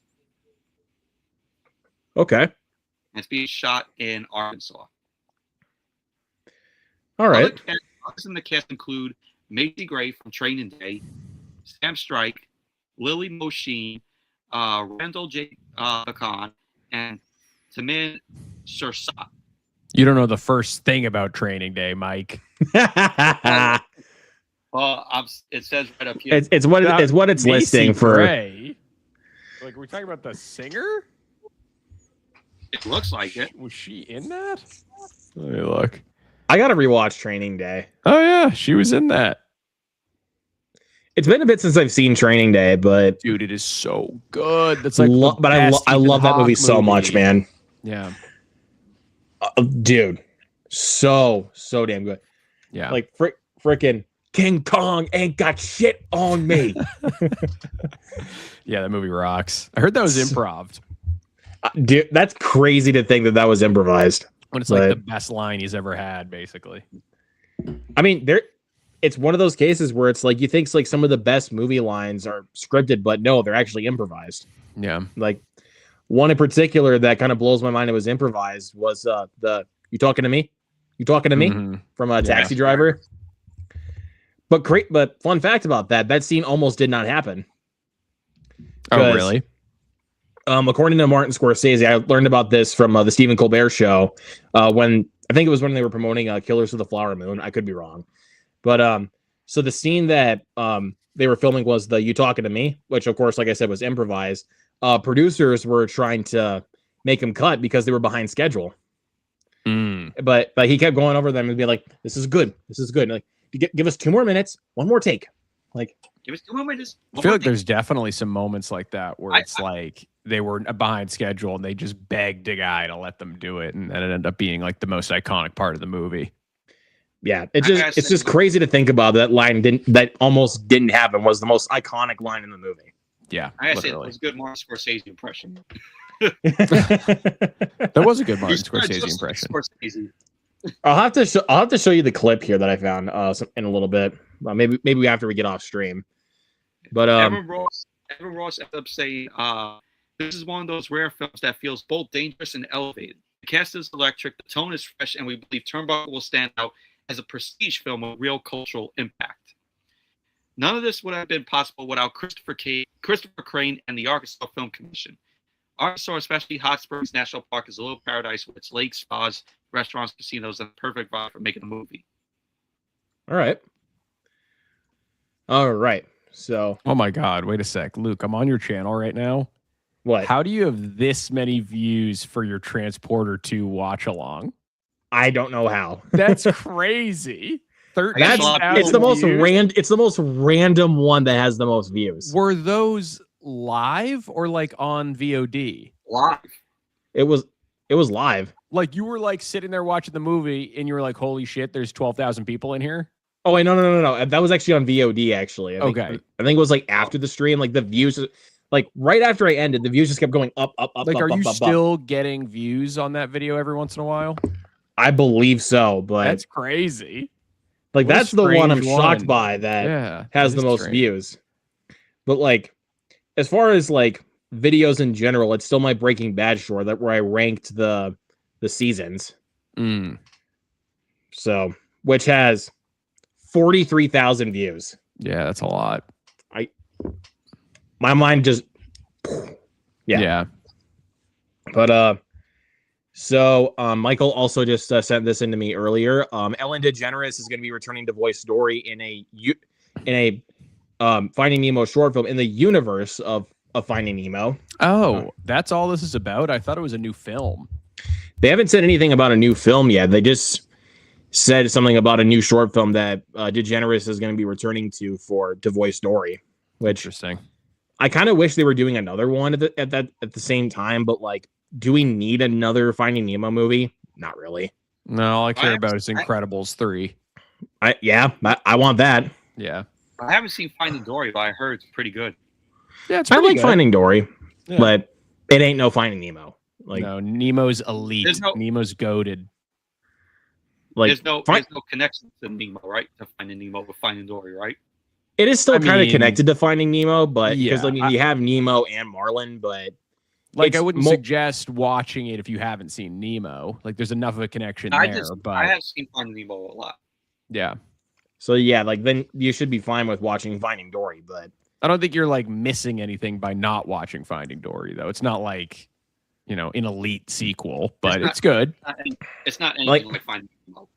Okay. And it's being shot in Arkansas. All right. Others in the cast include Macy Gray from Training Day, Sam Strike, Lily Moshin, Randall J. Bacon, and Tamin Sursat. You don't know the first thing about Training Day, Mike. It says right up here. It's what it's Macy listing for. Gray. Like, are we talking about the singer? It looks like it. Was she in that? Let me look. I gotta rewatch Training Day. Oh yeah, she was in that. It's been a bit since I've seen Training Day, but Dude, it is so good. That's like, I love that movie so much, man. Yeah, dude, so damn good. yeah. Like freaking King Kong ain't got shit on me. Yeah, that movie rocks. I heard that was improv. Dude, that's crazy to think that was improvised. When it's like the best line he's ever had, basically. I mean, it's one of those cases where it's like you think like some of the best movie lines are scripted, but no, they're actually improvised. Yeah. Like one in particular that kind of blows my mind. It was improvised. Was "You talking to me? You talking to me?" Mm-hmm. From a Taxi Driver. But fun fact about that scene almost did not happen. Oh, really? According to Martin Scorsese, I learned about this from the Stephen Colbert Show when I think it was when they were promoting Killers of the Flower Moon. I could be wrong, but so the scene that they were filming was the "You talking to me," which of course, like I said, was improvised. Producers were trying to make him cut because they were behind schedule. But he kept going over them and be like, "This is good. This is good." And like, give us 2 more minutes, one more take. Like, give us 2 more minutes. I feel like there's definitely some moments like that where it's like they were behind schedule and they just begged a guy to let them do it, and then it ended up being like the most iconic part of the movie. Yeah, it's just crazy to think about that line that almost didn't happen was the most iconic line in the movie. Yeah, I gotta say, it was a good Martin Scorsese impression. That was a good Martin Scorsese impression. Scorsese. I'll have to show you the clip here that I found in a little bit. Maybe after we get off stream. But Evan Ross ended up saying, "This is one of those rare films that feels both dangerous and elevated. The cast is electric, the tone is fresh, and we believe Turnbuckle will stand out as a prestige film with real cultural impact. None of this would have been possible without Christopher Crane and the Arkansas Film Commission. Arkansas, especially Hot Springs National Park, is a little paradise with its lakes, spas, restaurants, casinos, and the perfect vibe for making a movie." All right. So, oh my God, wait a sec, Luke, I'm on your channel right now. What? How do you have this many views for your Transporter 2 watch along? I don't know how. That's crazy. It's the most random one that has the most views. Were those live or like on VOD? Live. It was live. Like you were like sitting there watching the movie and you were like, "Holy shit, there's 12,000 people in here." Oh wait, no. That was actually on VOD. Actually, I think it was like after the stream, like the views, like right after I ended, the views just kept going up. Like, are you still getting views on that video every once in a while? I believe so, but that's crazy. Like that's the one I'm shocked by that has the most views. But like, as far as like videos in general, it's still my Breaking Bad short that where I ranked the seasons. So, which has 43,000 views. Yeah, that's a lot. My mind just yeah. But so Michael also just sent this into me earlier. Ellen DeGeneres is going to be returning to voice Dory in a Finding Nemo short film in the universe of Finding Nemo. Oh, that's all this is about? I thought it was a new film. They haven't said anything about a new film yet. They just said something about a new short film that DeGeneres is going to be returning to voice Dory. Which interesting. I kind of wish they were doing another one at the same time, but like, do we need another Finding Nemo movie? Not really. No, all I care about is Incredibles 3. I want that. Yeah. I haven't seen Finding Dory, but I heard it's pretty good. Yeah, it's I like good. Finding Dory, but it ain't no Finding Nemo. Like, no, Nemo's elite. Nemo's goated. Like, there's no connection to Nemo, right? To Finding Nemo with Finding Dory, right? it is still I kind of mean, connected to Finding Nemo, but because yeah, I mean, you have Nemo and Marlin, but like I it's wouldn't suggest watching it if you haven't seen Nemo. Like there's enough of a connection there. But I have seen Finding Nemo a lot. yeah. So yeah, like then you should be fine with watching Finding Dory, but I don't think you're like missing anything by not watching Finding Dory, though. It's not like, you know, an elite sequel, but it's good. It's not anything like Finding Nemo.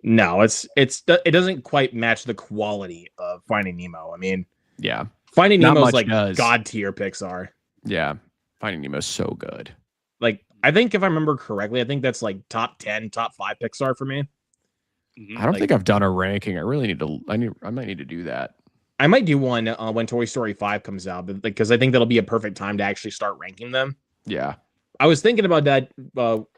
no, it doesn't quite match the quality of Finding Nemo. I mean, Yeah. Finding Not Nemo's much like does. god tier Pixar. Yeah. Finding Nemo's so good. Like I think if I remember correctly, I think that's like top 10, top 5 Pixar for me. I don't think I've done a ranking. I really need to. I might need to do that. I might do one when Toy Story 5 comes out, but because I think that'll be a perfect time to actually start ranking them. Yeah. I was thinking about that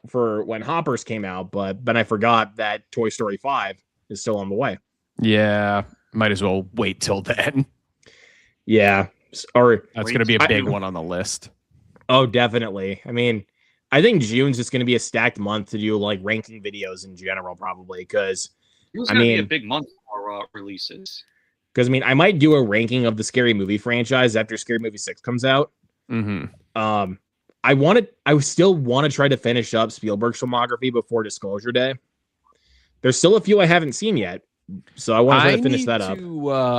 for when Hoppers came out, but then I forgot that Toy Story 5 is still on the way. Yeah. Might as well wait till then. Yeah. Or That's going to be a big one on the list. oh, definitely. I mean, I think June's just going to be a stacked month to do like ranking videos in general, probably because It's going to be a big month for releases. Because I mean, I might do a ranking of the Scary Movie franchise after Scary Movie 6 comes out. Mm-hmm. I still want to try to finish up Spielberg's filmography before Disclosure Day. There's still a few I haven't seen yet, so I want to try to finish that up.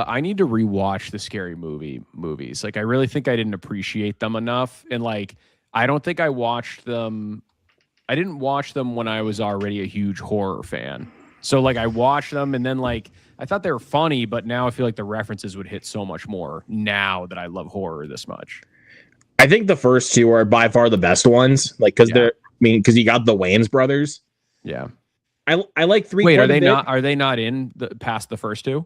I need to rewatch the Scary Movie movies. Like, I really think I didn't appreciate them enough, and like, I don't think I watched them. I didn't watch them when I was already a huge horror fan. So like, I watched them, and then like, I thought they were funny, but now I feel like the references would hit so much more now that I love horror this much. I think the first two are by far the best ones, like because you got the Wayans brothers. Yeah. I like 3. Wait, are they not in past the first two?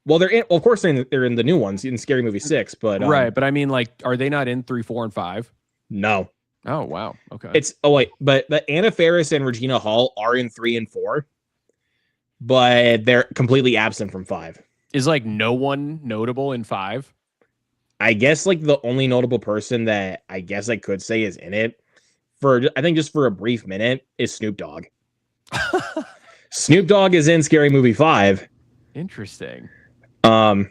Well, they're in. Well, of course, they're in the new ones in Scary Movie 6, but right. But I mean, like, are they not in 3, 4, and 5? No. Oh wow. Okay. But Anna Faris and Regina Hall are in 3 and 4, but they're completely absent from 5. Is like no one notable in 5? I guess like the only notable person that I guess I could say is in it I think just for a brief minute is Snoop Dogg. Snoop Dogg is in Scary Movie 5. Interesting. I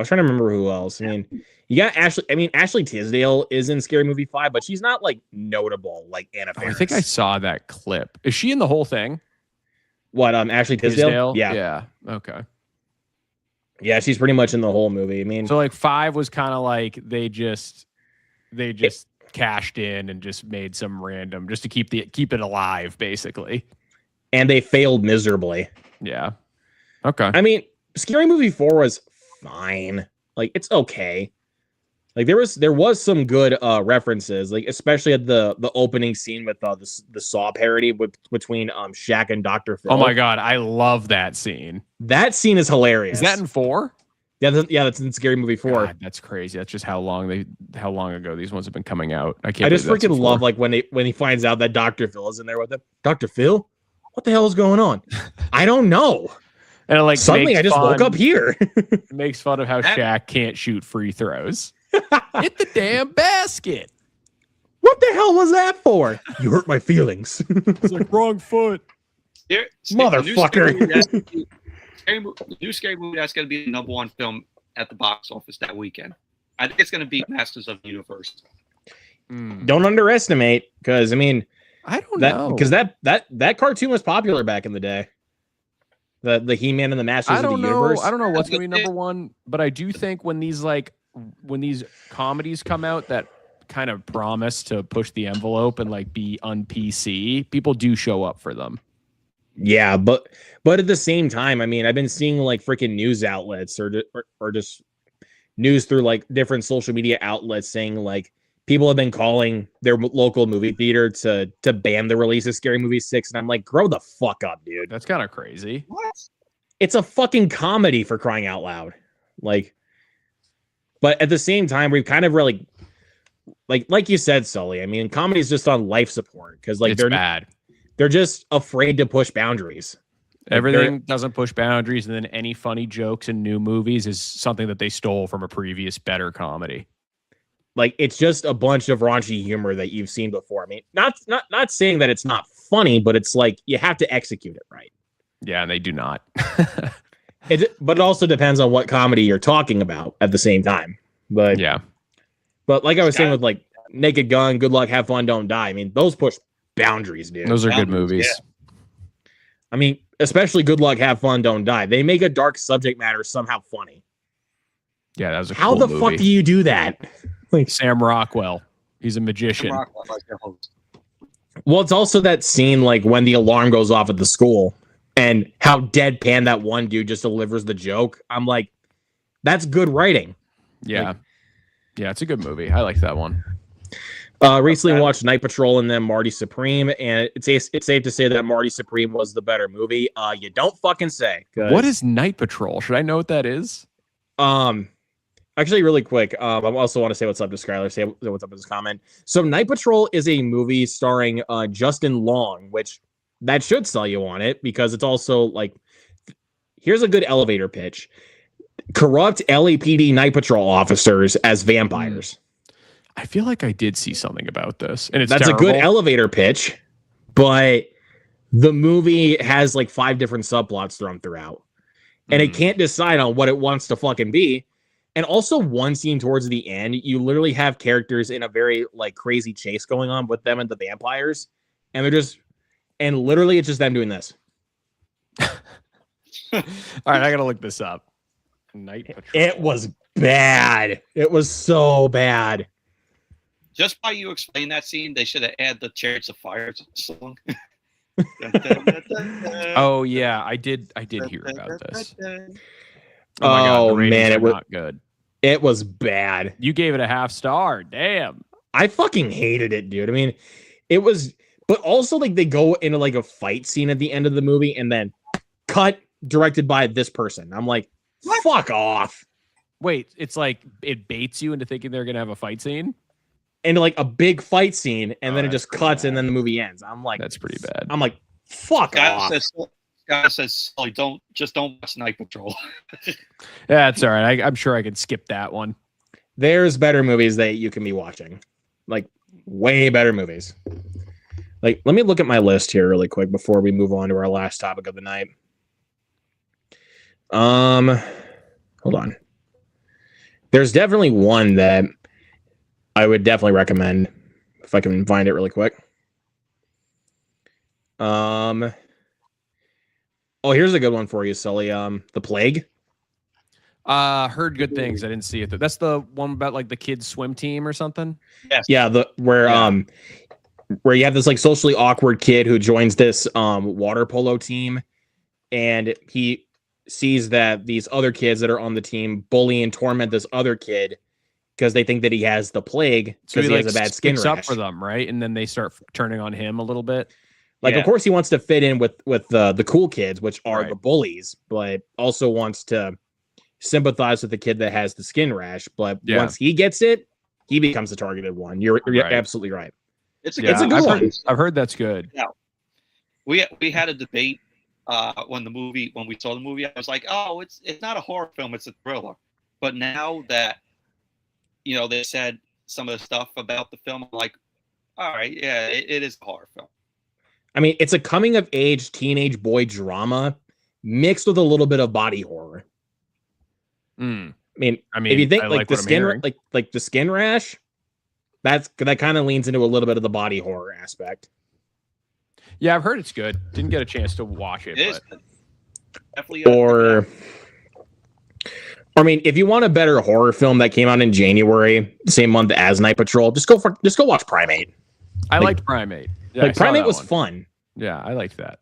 was trying to remember who else. I mean, you got Ashley. I mean, Ashley Tisdale is in Scary Movie 5, but she's not like notable like Anna Faris. I think I saw that clip. Is she in the whole thing? What? Ashley Tisdale? Yeah. Yeah. Okay. Yeah, she's pretty much in the whole movie. I mean, so like 5 was kind of like they just cashed in and just made some random just to keep it alive, basically. And they failed miserably. Yeah. Okay. I mean, Scary Movie 4 was fine. Like, it's okay. Like there was some good references, like especially at the opening scene with the Saw parody between Shaq and Dr. Phil. Oh my god, I love that scene. That scene is hilarious. Is that in 4? Yeah, that's in Scary Movie 4. God, that's crazy. That's just how long ago these ones have been coming out. I just freaking love like when he finds out that Dr. Phil is in there with him. Dr. Phil? What the hell is going on? I don't know. And it, like suddenly I just woke up here. Makes fun of how Shaq can't shoot free throws. Hit the damn basket. What the hell was that for? You hurt my feelings. It's like wrong foot. Motherfucker. The new Scary Movie that's going to be the #1 film at the box office that weekend. I think it's going to beat Masters of the Universe. Don't underestimate, because I mean, I don't know, because that cartoon was popular back in the day. The He-Man and the Masters of the Universe. I don't know what's going to be #1, but I do think when these comedies come out that kind of promise to push the envelope and like be on PC, people do show up for them. Yeah, but at the same time, I mean, I've been seeing like freaking news outlets or just news through like different social media outlets saying like people have been calling their local movie theater to ban the release of Scary Movie 6, and I'm like, grow the fuck up, dude. That's kind of crazy. What? It's a fucking comedy, for crying out loud. Like, but at the same time, we've kind of really like you said, Sully. I mean, comedy is just on life support because like it's bad. They're just afraid to push boundaries. Everything doesn't push boundaries, and then any funny jokes in new movies is something that they stole from a previous better comedy. Like, it's just a bunch of raunchy humor that you've seen before. I mean, not saying that it's not funny, but it's like you have to execute it right. Yeah, and they do not. But it also depends on what comedy you're talking about at the same time. But yeah, but like I was saying with like Naked Gun, Good Luck, Have Fun, Don't Die. I mean, those push boundaries, dude. those are good movies. Yeah. I mean, especially Good Luck, Have Fun, Don't Die. They make a dark subject matter somehow funny. Yeah, that was a How cool the movie. fuck do you do that? Like Sam Rockwell, he's a magician. Well, it's also that scene like when the alarm goes off at the school and how deadpan that one dude just delivers the joke. I'm like, that's good writing. Yeah, Like, yeah, it's a good movie. I like that one. Recently watched Night Patrol and then Marty Supreme, and it's safe to say that Marty Supreme was the better movie. You don't fucking say. What is Night Patrol? Should I know what that is? Actually, really quick, I also want to say what's up to Skylar. Say what's up in this comment. So, Night Patrol is a movie starring Justin Long, which that should sell you on it because it's also like, here's a good elevator pitch: corrupt LAPD Night Patrol officers as vampires. I feel like I did see something about this, and That's terrible. a good elevator pitch, but the movie has like 5 different subplots thrown throughout, and it can't decide on what it wants to fucking be. And also, one scene towards the end, you literally have characters in a very like crazy chase going on with them and the vampires, and literally it's just them doing this. All right, I gotta look this up. Night Patrol. It was bad. It was so bad. Just by you explain that scene, they should have added the Chariots of Fire song. Oh yeah, I did hear about this. Oh, my God, the ratings man, are it was not good. It was bad. You gave it a 0.5 star. Damn. I fucking hated it, dude. I mean, it was, but also like they go into like a fight scene at the end of the movie and then cut directed by this person. I'm like, fuck off. Wait, it's like it baits you into thinking they're gonna have a fight scene? Into like a big fight scene, and then it that's just pretty cuts, bad. and then the movie ends. I'm like, That's pretty bad. I'm like, fuck off. Scott says, Sully, don't watch Night Patrol. Yeah, it's all right. I'm sure I can skip that one. There's better movies that you can be watching, like way better movies. Like, let me look at my list here really quick before we move on to our last topic of the night. Hold on. There's definitely one that I would definitely recommend if I can find it really quick. Oh, here's a good one for you, Sully. The Plague. Heard good things. I didn't see it though. That's the one about like the kids swim team or something. Yes. Yeah, where you have this like socially awkward kid who joins this water polo team, and he sees that these other kids that are on the team bully and torment this other kid because they think that he has the plague because he has a bad skin rash. Up for them, right? And then they start turning on him a little bit. Like, of course, he wants to fit in with the cool kids, which are Right. the bullies, but also wants to sympathize with the kid that has the skin rash. But once he gets it, he becomes the targeted one. You're Right. absolutely right. It's a It's a good one. I've heard that's good. We had a debate when we saw the movie. I was like, oh, it's not a horror film, it's a thriller. But now that they said some of the stuff about the film, I'm like, all right, yeah, it is a horror film. I mean, it's a coming of age teenage boy drama mixed with a little bit of body horror. Mm. I mean, if you think I like the what I'm skin, hearing. like the skin rash, that kind of leans into a little bit of the body horror aspect. Yeah, I've heard it's good. Didn't get a chance to watch it. It is But definitely. I mean, if you want a better horror film that came out in January, same month as Night Patrol, just go watch Primate. I liked Primate. Yeah, Like Primate was fun. Yeah, I liked that.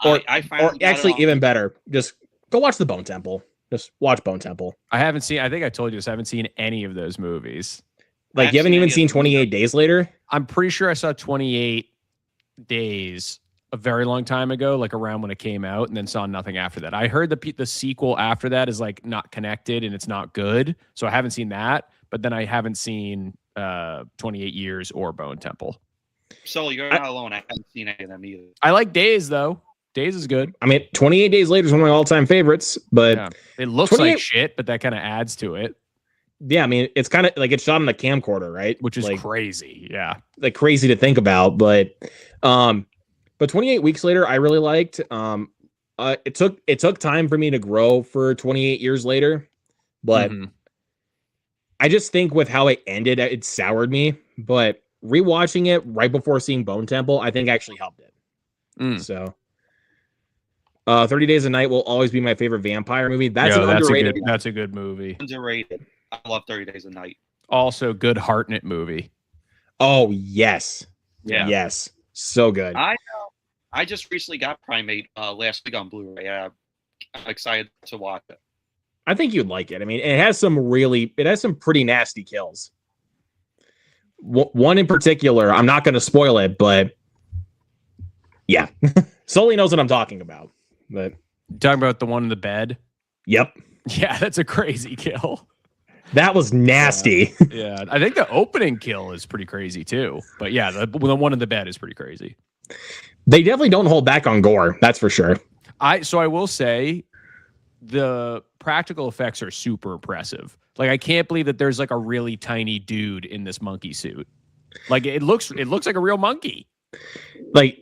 Or I actually, even better, just go watch the Bone Temple. Just watch Bone Temple. I haven't seen. I think I told you this. I haven't seen any of those movies. Like, you haven't even seen 28 Days Later? I'm pretty sure I saw 28 Days a very long time ago, like around when it came out, and then saw nothing after that. I heard the sequel after that is like not connected and it's not good, so I haven't seen that. But then I haven't seen 28 Years or Bone Temple. So you're not alone. I haven't seen any of them either. I like Days though. Days is good. I mean, 28 Days Later is one of my all-time favorites, but Yeah. It looks 28 like shit, but that kind of adds to it, yeah, I mean, it's kind of like it's shot on a camcorder, right? which is like, crazy. Yeah. like crazy to think about, but But 28 Weeks Later, I really liked. It took time for me to grow for 28 Years Later, but I just think with how it ended, it soured me. But rewatching it right before seeing Bone Temple, I think actually helped it. So, 30 Days a Night will always be my favorite vampire movie. That's underrated. That's a good movie. Underrated. I love 30 Days a Night. Also, good Hartnett movie. Oh yes, Yeah, yes, so good. I know. I just recently got Primate last week on Blu-ray. I'm excited to watch it. I think you'd like it. I mean, it has some pretty nasty kills. One in particular, I'm not going to spoil it, but yeah, Sully knows what I'm talking about. But talking about the one in the bed. Yep. Yeah, that's a crazy kill. That was nasty. Yeah, I think the opening kill is pretty crazy too. But yeah, the one in the bed is pretty crazy. They definitely don't hold back on gore. That's for sure. I will say the practical effects are super impressive. Like, I can't believe that there's like a really tiny dude in this monkey suit. Like, it looks like a real monkey. Like,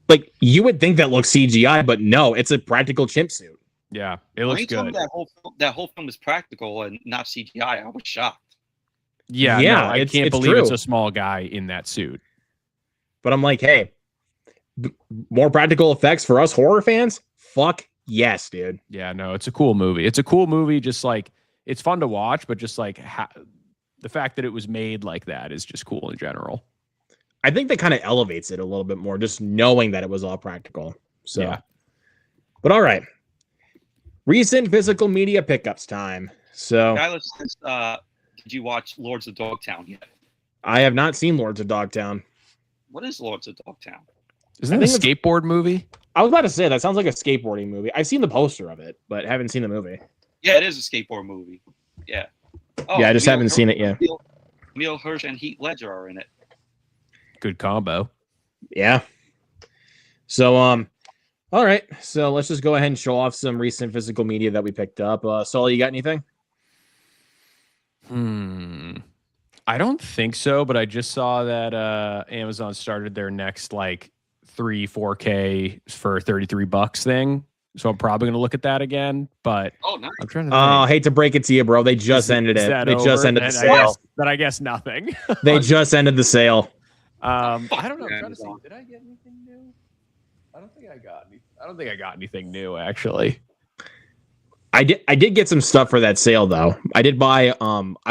like you would think that looks CGI, but no, it's a practical chimp suit. Yeah, it looks good. That whole film is practical and not CGI. I was shocked. Yeah, no, I can't believe true. It's a small guy in that suit. But I'm like, hey, more practical effects for us horror fans? Fuck yes, dude. Yeah, no, it's a cool movie. It's a cool movie. Just like, it's fun to watch, but just like the fact that it was made like that is just cool in general. I think that kind of elevates it a little bit more, just knowing that it was all practical. So, yeah. But all right. Recent physical media pickups time. So, did you watch Lords of Dogtown yet? I have not seen Lords of Dogtown. What is Lords of Dogtown? Isn't that a skateboard movie? I was about to say, that sounds like a skateboarding movie. I've seen the poster of it, but haven't seen the movie. Yeah, it is a skateboard movie. Yeah. Oh, yeah, I just haven't seen it yet. Emil Hirsch and Heath Ledger are in it. Good combo. Yeah. So, all right. So let's just go ahead and show off some recent physical media that we picked up. Sully, you got anything? I don't think so, but I just saw that Amazon started their next like 4K for $33 thing. So I'm probably gonna look at that again. But nice. I'm trying to I hate to break it to you, bro. They just ended it. They just ended the sale. But I guess nothing. They just ended the sale. I don't know. I'm trying to see. Did I get anything new? I don't think I got anything new, actually. I did get some stuff for that sale though. I did buy I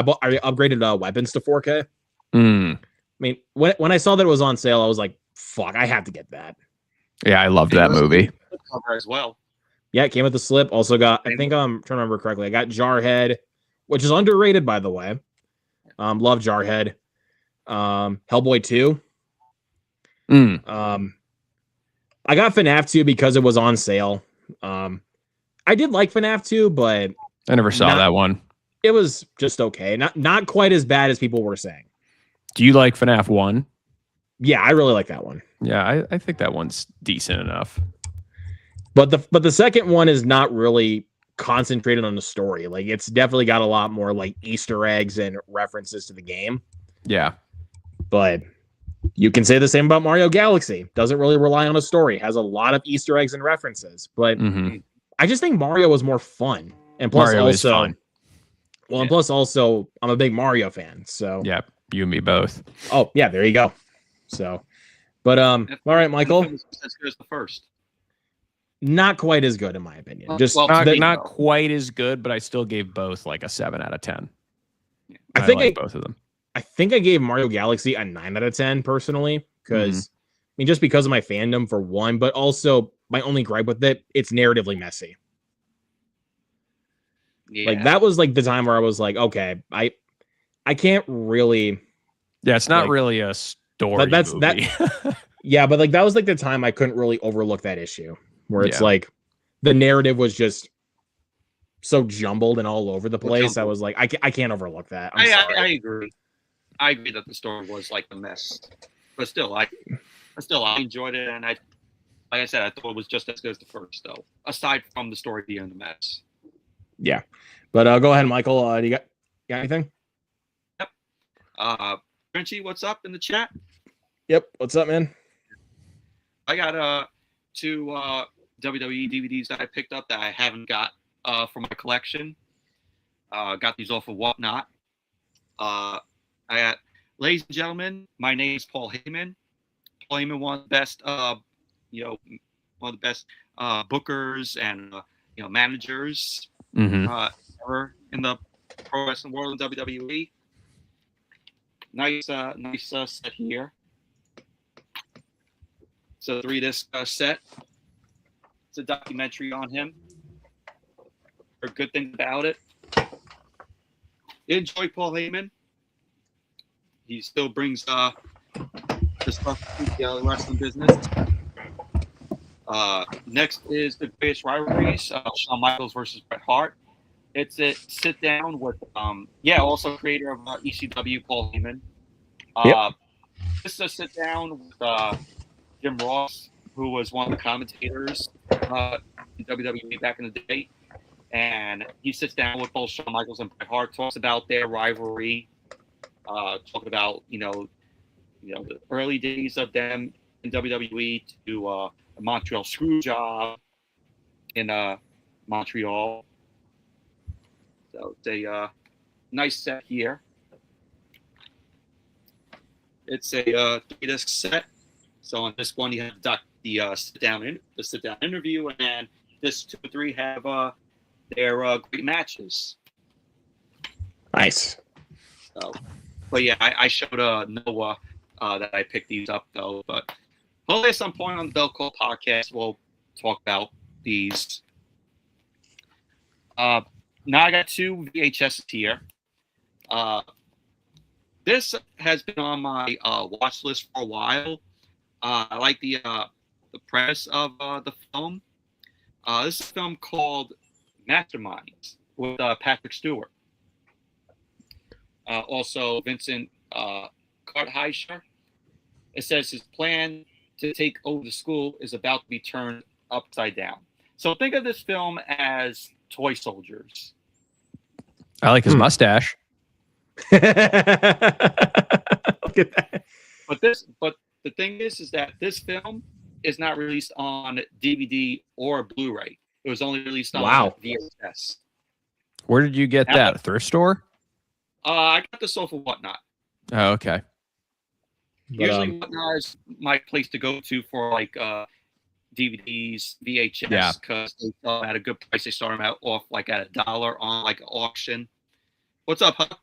upgraded weapons to 4K. I mean, when I saw that it was on sale, I was like, fuck, I have to get that. Yeah, I loved that movie. As well. Yeah, it came with the slip. Also got, I think I'm trying to remember correctly. I got Jarhead, which is underrated, by the way. Love Jarhead. Hellboy 2. I got FNAF 2 because it was on sale. I did like FNAF 2, but I never saw that one. It was just okay. Not quite as bad as people were saying. Do you like FNAF 1? Yeah, I really like that one. Yeah, I think that one's decent enough. But the second one is not really concentrated on the story. Like, it's definitely got a lot more like Easter eggs and references to the game. Yeah. But you can say the same about Mario Galaxy. Doesn't really rely on a story. Has a lot of Easter eggs and references. But I just think Mario was more fun. And plus Mario is fun. Well, and plus also, I'm a big Mario fan. So yeah, you and me both. Oh, yeah, there you go. So, but all right, Michael. As good as the first. Not quite as good in my opinion. Not quite as good, but I still gave both like a 7 out of 10. I think like both of them. I think I gave Mario Galaxy a 9 out of 10 personally, because I mean, just because of my fandom for one, but also my only gripe with it, it's narratively messy. Yeah. Like that was like the time where I was like, okay, I can't really. Yeah, it's not really a story. That's movie. that. Yeah, but like that was like the time I couldn't really overlook that issue where it's like the narrative was just so jumbled and all over the place. I was like, I can't overlook that. I agree. I agree that the story was like a mess, but still, I enjoyed it, and like I said, I thought it was just as good as the first, though. Aside from the story being a mess. Yeah, but go ahead, Michael. Do you got anything? Yep. Frenchie, what's up in the chat? Yep. What's up, man? I got two WWE DVDs that I picked up that I haven't got for my collection. Got these off of Whatnot. I got, ladies and gentlemen, my name is Paul Heyman. Paul Heyman, one of the best, one of the best bookers and managers ever in the pro wrestling world in WWE. Nice set here. It's a 3-disc set. It's a documentary on him. There are good things about it. Enjoy Paul Heyman. He still brings the stuff to the wrestling business. Next is the greatest rivalries: Shawn Michaels versus Bret Hart. It's a sit down with also creator of ECW, Paul Heyman. This is a sit down with Jim Ross, who was one of the commentators in WWE back in the day, and he sits down with both Shawn Michaels and Bret Hart, talks about their rivalry, talking about the early days of them in WWE to a Montreal screw job in Montreal. So it's a nice set here. It's a 3-disc set. So on this one, you have the sit down interview, and this 2 and 3 have their great matches. Nice. So, but yeah, I showed Noah that I picked these up though. But hopefully at some point on the Bell Call podcast, we'll talk about these. Now I got 2 VHS here. This has been on my watch list for a while. I like the premise of the film. This is a film called Masterminds with Patrick Stewart. Also Vincent Kartheiser. It says his plan to take over the school is about to be turned upside down. So think of this film as toy soldiers. I like his mustache. Look at that. But the thing is that this film is not released on DVD or Blu-ray. It was only released on VHS. Where did you get that? A thrift store? I got this off of Whatnot. Oh, okay. Usually Whatnot is my place to go to for like DVDs, VHS, because they sell them at a good price. They start them out off like at $1 on like an auction. What's up, Huck?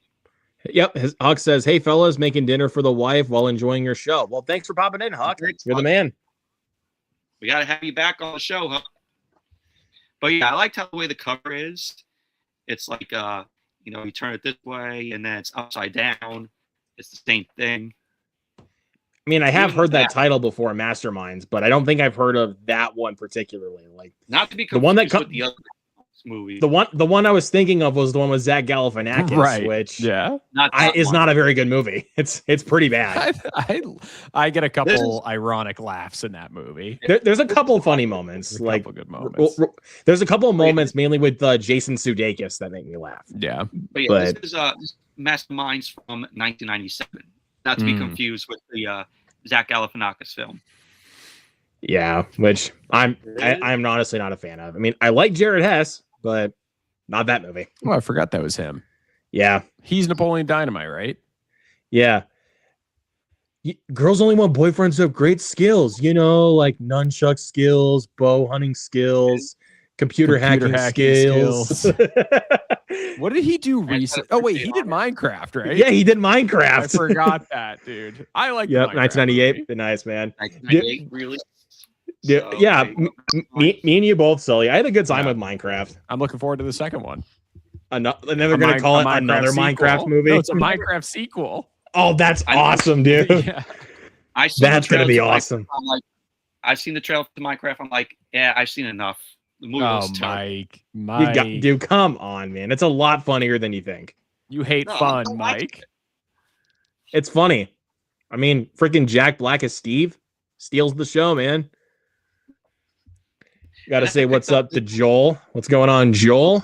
Yep, Huck says, "Hey fellas, making dinner for the wife while enjoying your show." Well, thanks for popping in, Huck. You're the man. We gotta have you back on the show, Huck. But yeah, I liked how the way the cover is. It's like you turn it this way and then it's upside down. It's the same thing. I mean, I have heard that title before, Masterminds, but I don't think I've heard of that one particularly. Like, not to be the one that with the other movie. The one I was thinking of was the one with Zach Galifianakis, right? Which is not a very good movie. It's pretty bad. I get a couple ironic laughs in that movie. There's a couple funny moments, like good moments. There's a couple of moments, mainly with Jason Sudeikis, that make me laugh. Yeah, but this is Masterminds from 1997, not to be confused with the Zach Galifianakis film. Yeah, which I'm honestly not a fan of. I mean, I like Jared Hess, but not that movie. Oh, I forgot that was him. Yeah. He's Napoleon Dynamite, right? Yeah. Girls only want boyfriends who have great skills, like nunchuck skills, bow hunting skills, computer hacking skills. What did he do recently? Oh, wait, he did Minecraft, right? Yeah, he did Minecraft. I forgot that, dude. I like Yep, 1998. Movie. Nice, man. 1998, really? So, yeah, me and you both, Sully. I had a good time with Minecraft. I'm looking forward to the second one. And they're going to call it another Minecraft movie. No, it's a Minecraft sequel. Oh, that's awesome, dude. Yeah. That's going to be awesome. I'm like, I've seen the trailer to Minecraft. I'm like, yeah, I've seen enough. The movie was Mike. Dude, come on, man. It's a lot funnier than you think. You hate fun, Mike. It's funny. I mean, freaking Jack Black as Steve steals the show, man. Got to say what's up to Joel. What's going on, Joel?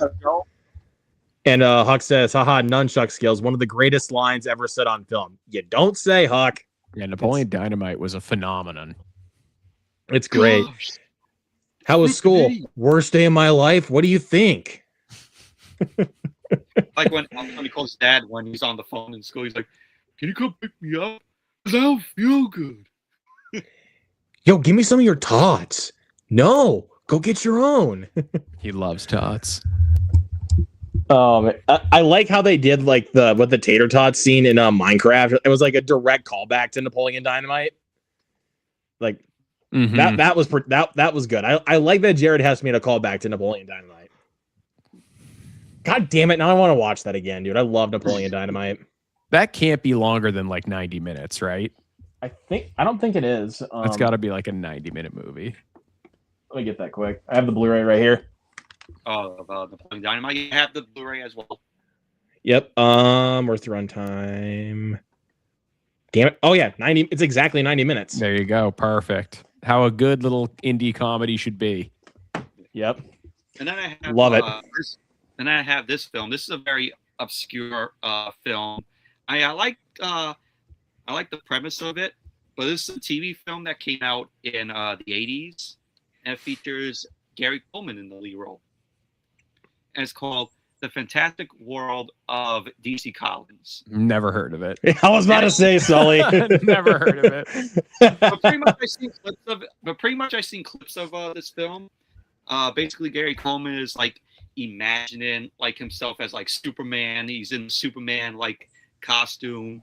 And Huck says, haha, nunchuck skills. One of the greatest lines ever said on film. You don't say, Huck. Yeah, Napoleon Dynamite was a phenomenon. It's great. Gosh, How was school? stupid. Worst day of my life. What do you think? Like when he calls dad when he's on the phone in school, he's like, "Can you come pick me up? 'Cause I don't feel good." Yo, give me some of your tots. No, go get your own. He loves tots. I like how they did like the tater tots scene in Minecraft. It was like a direct callback to Napoleon Dynamite. Like that was good. I like that Jared has made a callback to Napoleon Dynamite. God damn it! Now I want to watch that again, dude. I love Napoleon Dynamite. That can't be longer than like 90 minutes, right? I don't think it is. It's got to be like a 90-minute movie. Let me get that quick. I have the Blu-ray right here. Napoleon Dynamite. You have the Blu-ray as well. Yep. Where's the runtime? Damn it! Oh yeah, 90. It's exactly 90 minutes. There you go. Perfect. How a good little indie comedy should be. Yep. And then I have Love it. And I have this film. This is a very obscure film. I like the premise of it, but this is a TV film that came out in the 80s, and it features Gary Coleman in the lead role. And it's called The Fantastic World of DC Collins. Never heard of it. I was about to say, Sully. Never heard of it. But pretty much I've seen clips of this film. Basically, Gary Coleman is like imagining like himself as like Superman. He's in Superman like costume.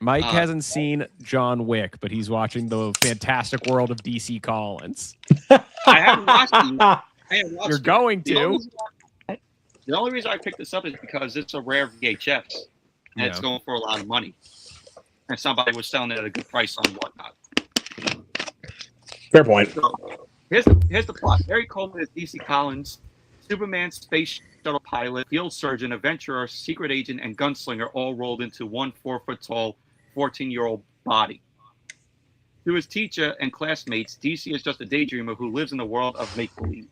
Mike hasn't seen John Wick, but he's watching The Fantastic World of DC Collins. I haven't watched it. You're going to. The only reason I picked this up is because it's a rare VHS, and it's going for a lot of money. And somebody was selling it at a good price on whatnot. Fair point. So, here's the plot. Gary Coleman is DC Collins, Superman, space shuttle pilot, field surgeon, adventurer, secret agent, and gunslinger all rolled into one 4-foot-tall, 14-year-old body. To his teacher and classmates, DC is just a daydreamer who lives in the world of make-believe.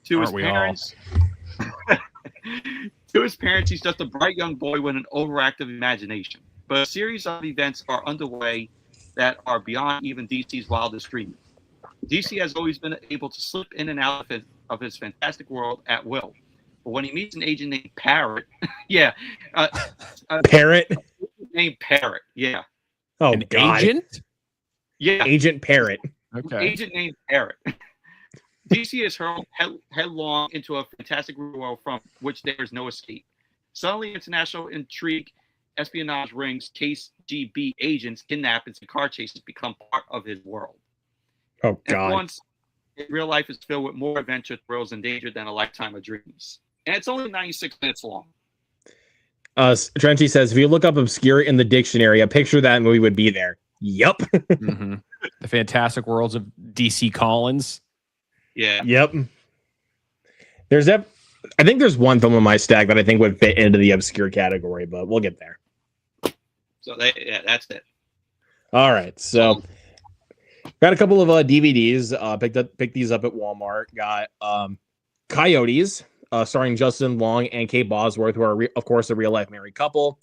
To his parents, he's just a bright young boy with an overactive imagination. But a series of events are underway that are beyond even DC's wildest dreams. DC has always been able to slip in and out of his fantastic world at will. But when he meets an agent named Parrot, Parrot? Named Parrot, yeah. Oh, An God. agent? Yeah. Agent Parrot. Okay. Agent named Parrot. DC is hurled headlong into a fantastic world from which there is no escape. Suddenly, international intrigue, espionage rings, KGB agents, kidnappings, and car chases become part of his world. Oh, God. And once real life is filled with more adventure, thrills, and danger than a lifetime of dreams. And it's only 96 minutes long. Trenchy says, if you look up obscure in the dictionary, a picture of that movie would be there. Yup. The Fantastic Worlds of DC Collins. Yeah. Yep. I think there's one film on my stack that I think would fit into the obscure category, but we'll get there. So that's it. All right. So got a couple of DVDs. Picked these up at Walmart. Got Coyotes, starring Justin Long and Kate Bosworth, who are of course a real life married couple.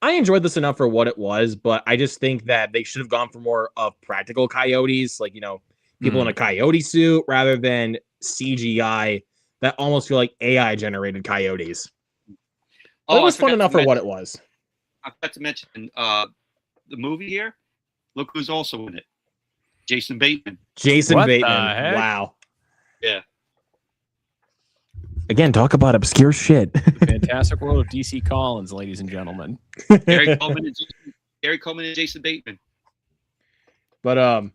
I enjoyed this enough for what it was, but I just think that they should have gone for more of practical coyotes, like, you know, people in a coyote suit rather than CGI that almost feel like AI generated coyotes. But it was fun enough for what it was. I forgot to mention the movie here. Look who's also in it. Jason Bateman. Jason What Bateman. the heck? Wow. Yeah. Again, talk about obscure shit. Fantastic World of DC Collins, ladies and gentlemen. Gary Coleman and Jason Bateman. But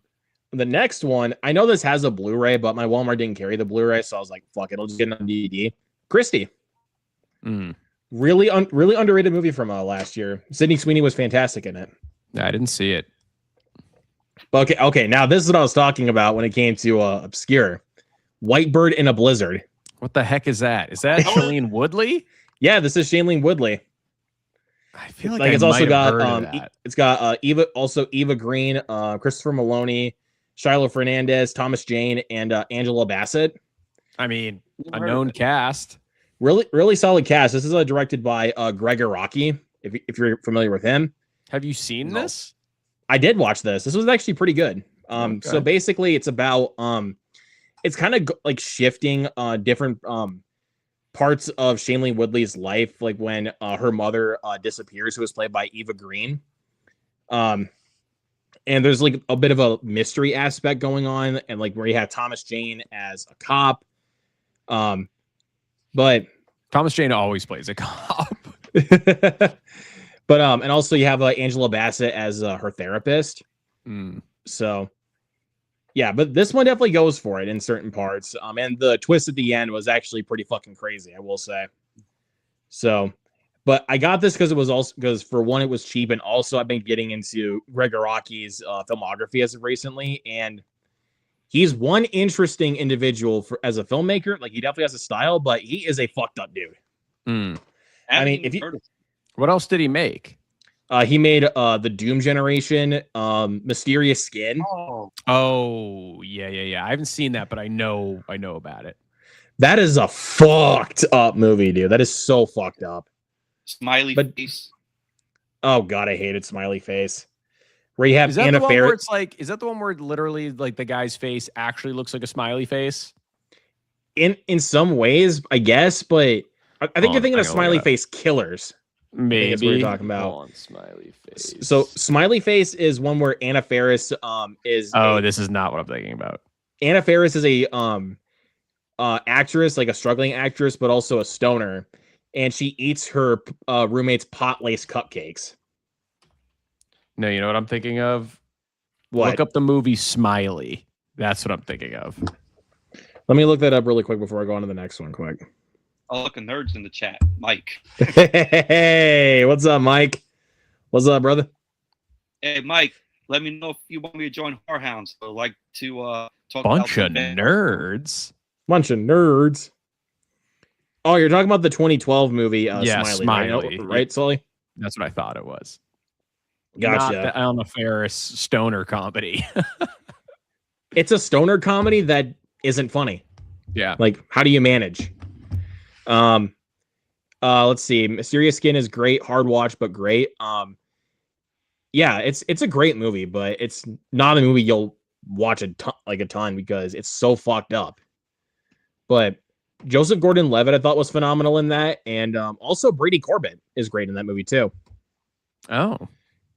the next one, I know this has a Blu-ray, but my Walmart didn't carry the Blu-ray, so I was like, fuck it, I'll just get it on DVD. Christie. Really underrated movie from last year. Sydney Sweeney was fantastic in it. I didn't see it. Okay. Now this is what I was talking about when it came to obscure. White Bird in a Blizzard. What the heck is that? Is that Shailene Woodley? Yeah, this is Shailene Woodley. I feel like it's I also might have got heard of that. it's got Eva Green, Christopher Maloney, Shiloh Fernandez, Thomas Jane, and Angela Bassett. I mean, a known cast. Really solid cast. This is directed by Greg Araki, if you're familiar with him. Have you seen this? I did watch this. This was actually pretty good. So basically it's about it's kind of like shifting different parts of Shailene Woodley's life, like when her mother disappears, who was played by Eva Green. And there's like a bit of a mystery aspect going on, and like where you have Thomas Jane as a cop. But Thomas Jane always plays a cop. But and also you have Angela Bassett as her therapist. So yeah, but this one definitely goes for it in certain parts. And the twist at the end was actually pretty fucking crazy, I will say. So, but I got this because it was also because for one, it was cheap, and also I've been getting into Greg Araki's filmography as of recently, and he's one interesting individual as a filmmaker. Like he definitely has a style, but he is a fucked up dude. I mean, what else did he make? He made the Doom Generation, Mysterious Skin. Oh, yeah. I haven't seen that, but I know about it. That is a fucked up movie, dude. That is so fucked up. Smiley face. Oh god, I hated Smiley Face. Where you have Anna Faris. It's like, is that the one where literally like the guy's face actually looks like a smiley face? In some ways, I guess, but I think you're thinking of Smiley Face Killers. Maybe that's what you're talking about. On Smiley Face. So Smiley Face is one where Anna Faris is. Oh, this is not what I'm thinking about. Anna Faris is a actress, like a struggling actress, but also a stoner, and she eats her roommate's pot lace cupcakes. No, you know what I'm thinking of? What? Look up the movie Smiley. That's what I'm thinking of. Let me look that up really quick before I go on to the next one. Quick. Oh, look, a nerd's in the chat. Mike. Hey, what's up, Mike? What's up, brother? Hey, Mike. Let me know if you want me to join Whorehounds. I'd like to talk Bunch about of nerds. Bunch of nerds. Oh, you're talking about the 2012 movie, yeah, Smiley. Right, Sully? That's what I thought it was. Gotcha. Not the Anna Faris stoner comedy. It's a stoner comedy that isn't funny. Yeah. Like, how do you manage? Let's see. Mysterious Skin is great, hard watch, but great. Yeah, it's a great movie, but it's not a movie you'll watch a ton because it's so fucked up. But Joseph Gordon-Levitt I thought was phenomenal in that, and also Brady Corbett is great in that movie too. Oh,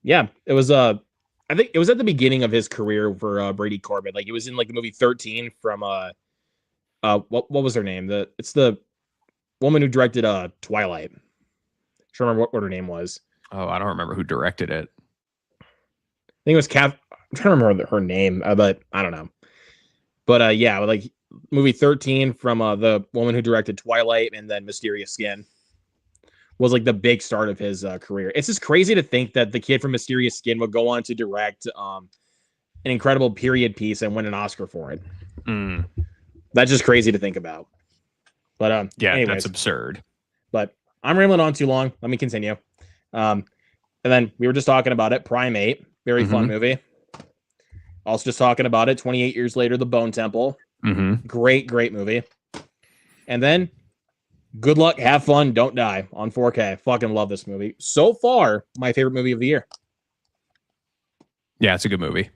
yeah, it was I think it was at the beginning of his career for Brady Corbett. Like it was in like the movie 13 from what was her name? It's the woman who directed Twilight. I don't remember what her name was. Oh, I don't remember who directed it. I think it was I'm trying to remember her name, but I don't know. But yeah, like movie 13 from the woman who directed Twilight, and then Mysterious Skin was like the big start of his career. It's just crazy to think that the kid from Mysterious Skin would go on to direct an incredible period piece and win an Oscar for it. That's just crazy to think about. But yeah, anyways, that's absurd. But I'm rambling on too long. Let me continue. And then we were just talking about it. Primate, very fun movie. Also just talking about it. 28 years later, The Bone Temple. Great movie. And then Good Luck, Have Fun, Don't Die on 4K. Fucking love this movie. So far, my favorite movie of the year. Yeah, it's a good movie.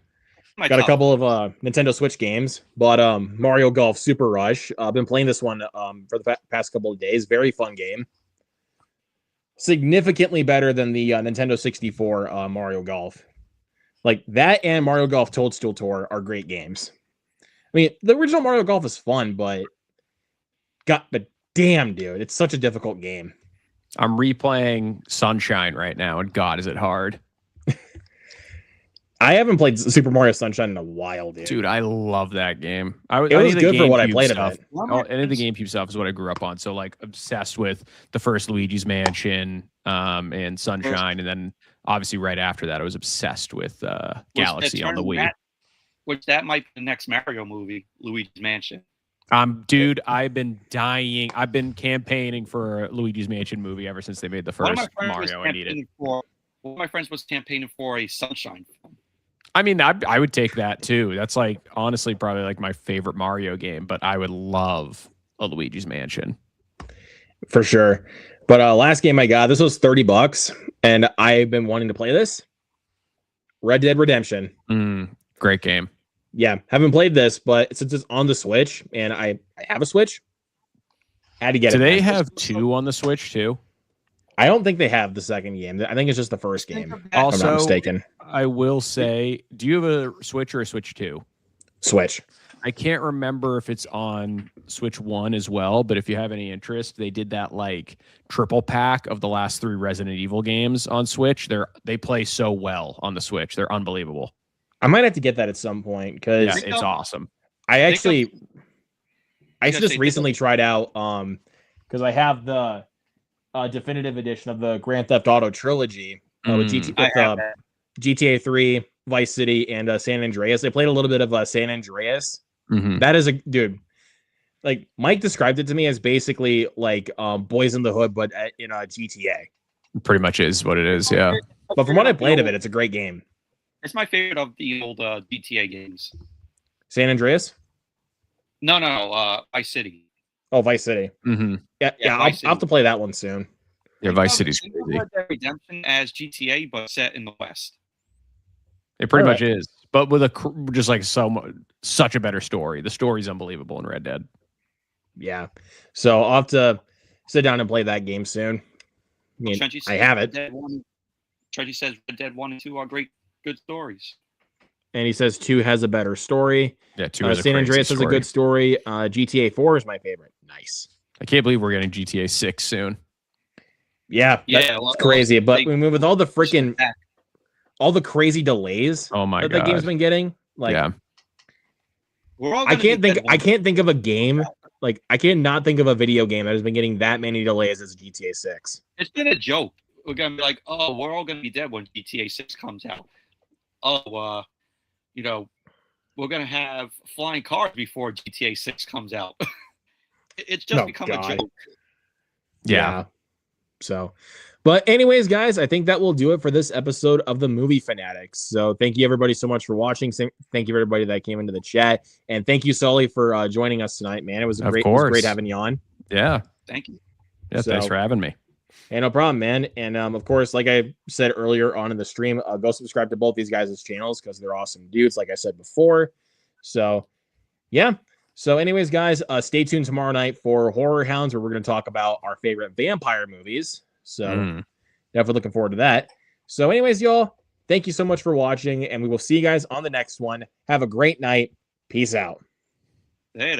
Got a couple of Nintendo Switch games. Bought Mario Golf Super Rush. I've been playing this one for the past couple of days. Very fun game. Significantly better than the Nintendo 64 Mario Golf. Like that and Mario Golf Toadstool Tour are great games. I mean, the original Mario Golf is fun, but damn, dude, it's such a difficult game. I'm replaying Sunshine right now, and God, is it hard. I haven't played Super Mario Sunshine in a while, dude. Dude, I love that game. It was good for what I played of it. Any of the GameCube stuff is what I grew up on. So, like, obsessed with the first Luigi's Mansion and Sunshine. And then, obviously, right after that, I was obsessed with Galaxy on the Wii. That might be the next Mario movie, Luigi's Mansion. Dude, I've been dying. I've been campaigning for a Luigi's Mansion movie ever since they made the first Mario. I need it. One of my friends was campaigning for a Sunshine film. I mean, I would take that too. That's like honestly probably like my favorite Mario game, but I would love a Luigi's Mansion. For sure. But last game I got, this was $30, and I've been wanting to play this. Red Dead Redemption. Great game. Yeah, haven't played this, but since it's on the Switch and I have a Switch, had to get Do it. they man. have 2 on the Switch too? I don't think they have the second game. I think it's just the first game. If I'm Also, not mistaken. I will say, do you have a Switch or a Switch 2? Switch. I can't remember if it's on Switch 1 as well, but if you have any interest, they did that like triple pack of the last 3 Resident Evil games on Switch. They play so well on the Switch. They're unbelievable. I might have to get that at some point because Yeah, it's awesome. I just recently tried out because I have the definitive edition of the Grand Theft Auto trilogy with GTA 3, Vice City, and San Andreas. I played a little bit of San Andreas. That is dude. Like Mike described it to me as basically like Boys in the Hood, but in GTA. Pretty much is what it is, yeah. But from what I played of it, it's a great game. It's my favorite of the old GTA games. San Andreas? No, Vice City. Oh, Vice City. Yeah, I'll have to play that one soon. Yeah, Vice City's crazy. Red Dead Redemption as GTA, but set in the West. It pretty much is, but with just like such a better story. The story's unbelievable in Red Dead. Yeah, so I'll have to sit down and play that game soon. I mean, I have it. Trenchy says Red Dead 1 and 2 are good stories. And he says 2 has a better story. Yeah, 2 has San Andreas has a good story. GTA 4 is my favorite. Nice. I can't believe we're getting GTA 6 soon. Yeah, that's crazy. But we move with all the freaking all the crazy delays. Oh my god, that game's been getting. Like, yeah, I can't think of a game. Like, I cannot think of a video game that has been getting that many delays as GTA 6. It's been a joke. We're gonna be like, oh, we're all gonna be dead when GTA 6 comes out. Oh, we're gonna have flying cars before GTA 6 comes out. It's just become a joke. Yeah. So, but anyways, guys, I think that will do it for this episode of the Movie Fanatics. So thank you everybody so much for watching. Thank you everybody that came into the chat, and thank you Sully for joining us tonight, man. It was great having you on. Yeah, thank you. Yeah, thanks for having me. Hey, no problem, man. And of course, like I said earlier on in the stream, go subscribe to both these guys' channels because they're awesome dudes, like I said before. So yeah. So anyways, guys, stay tuned tomorrow night for Horror Hounds, where we're going to talk about our favorite vampire movies. So definitely looking forward to that. So anyways, y'all, thank you so much for watching, and we will see you guys on the next one. Have a great night. Peace out. Later.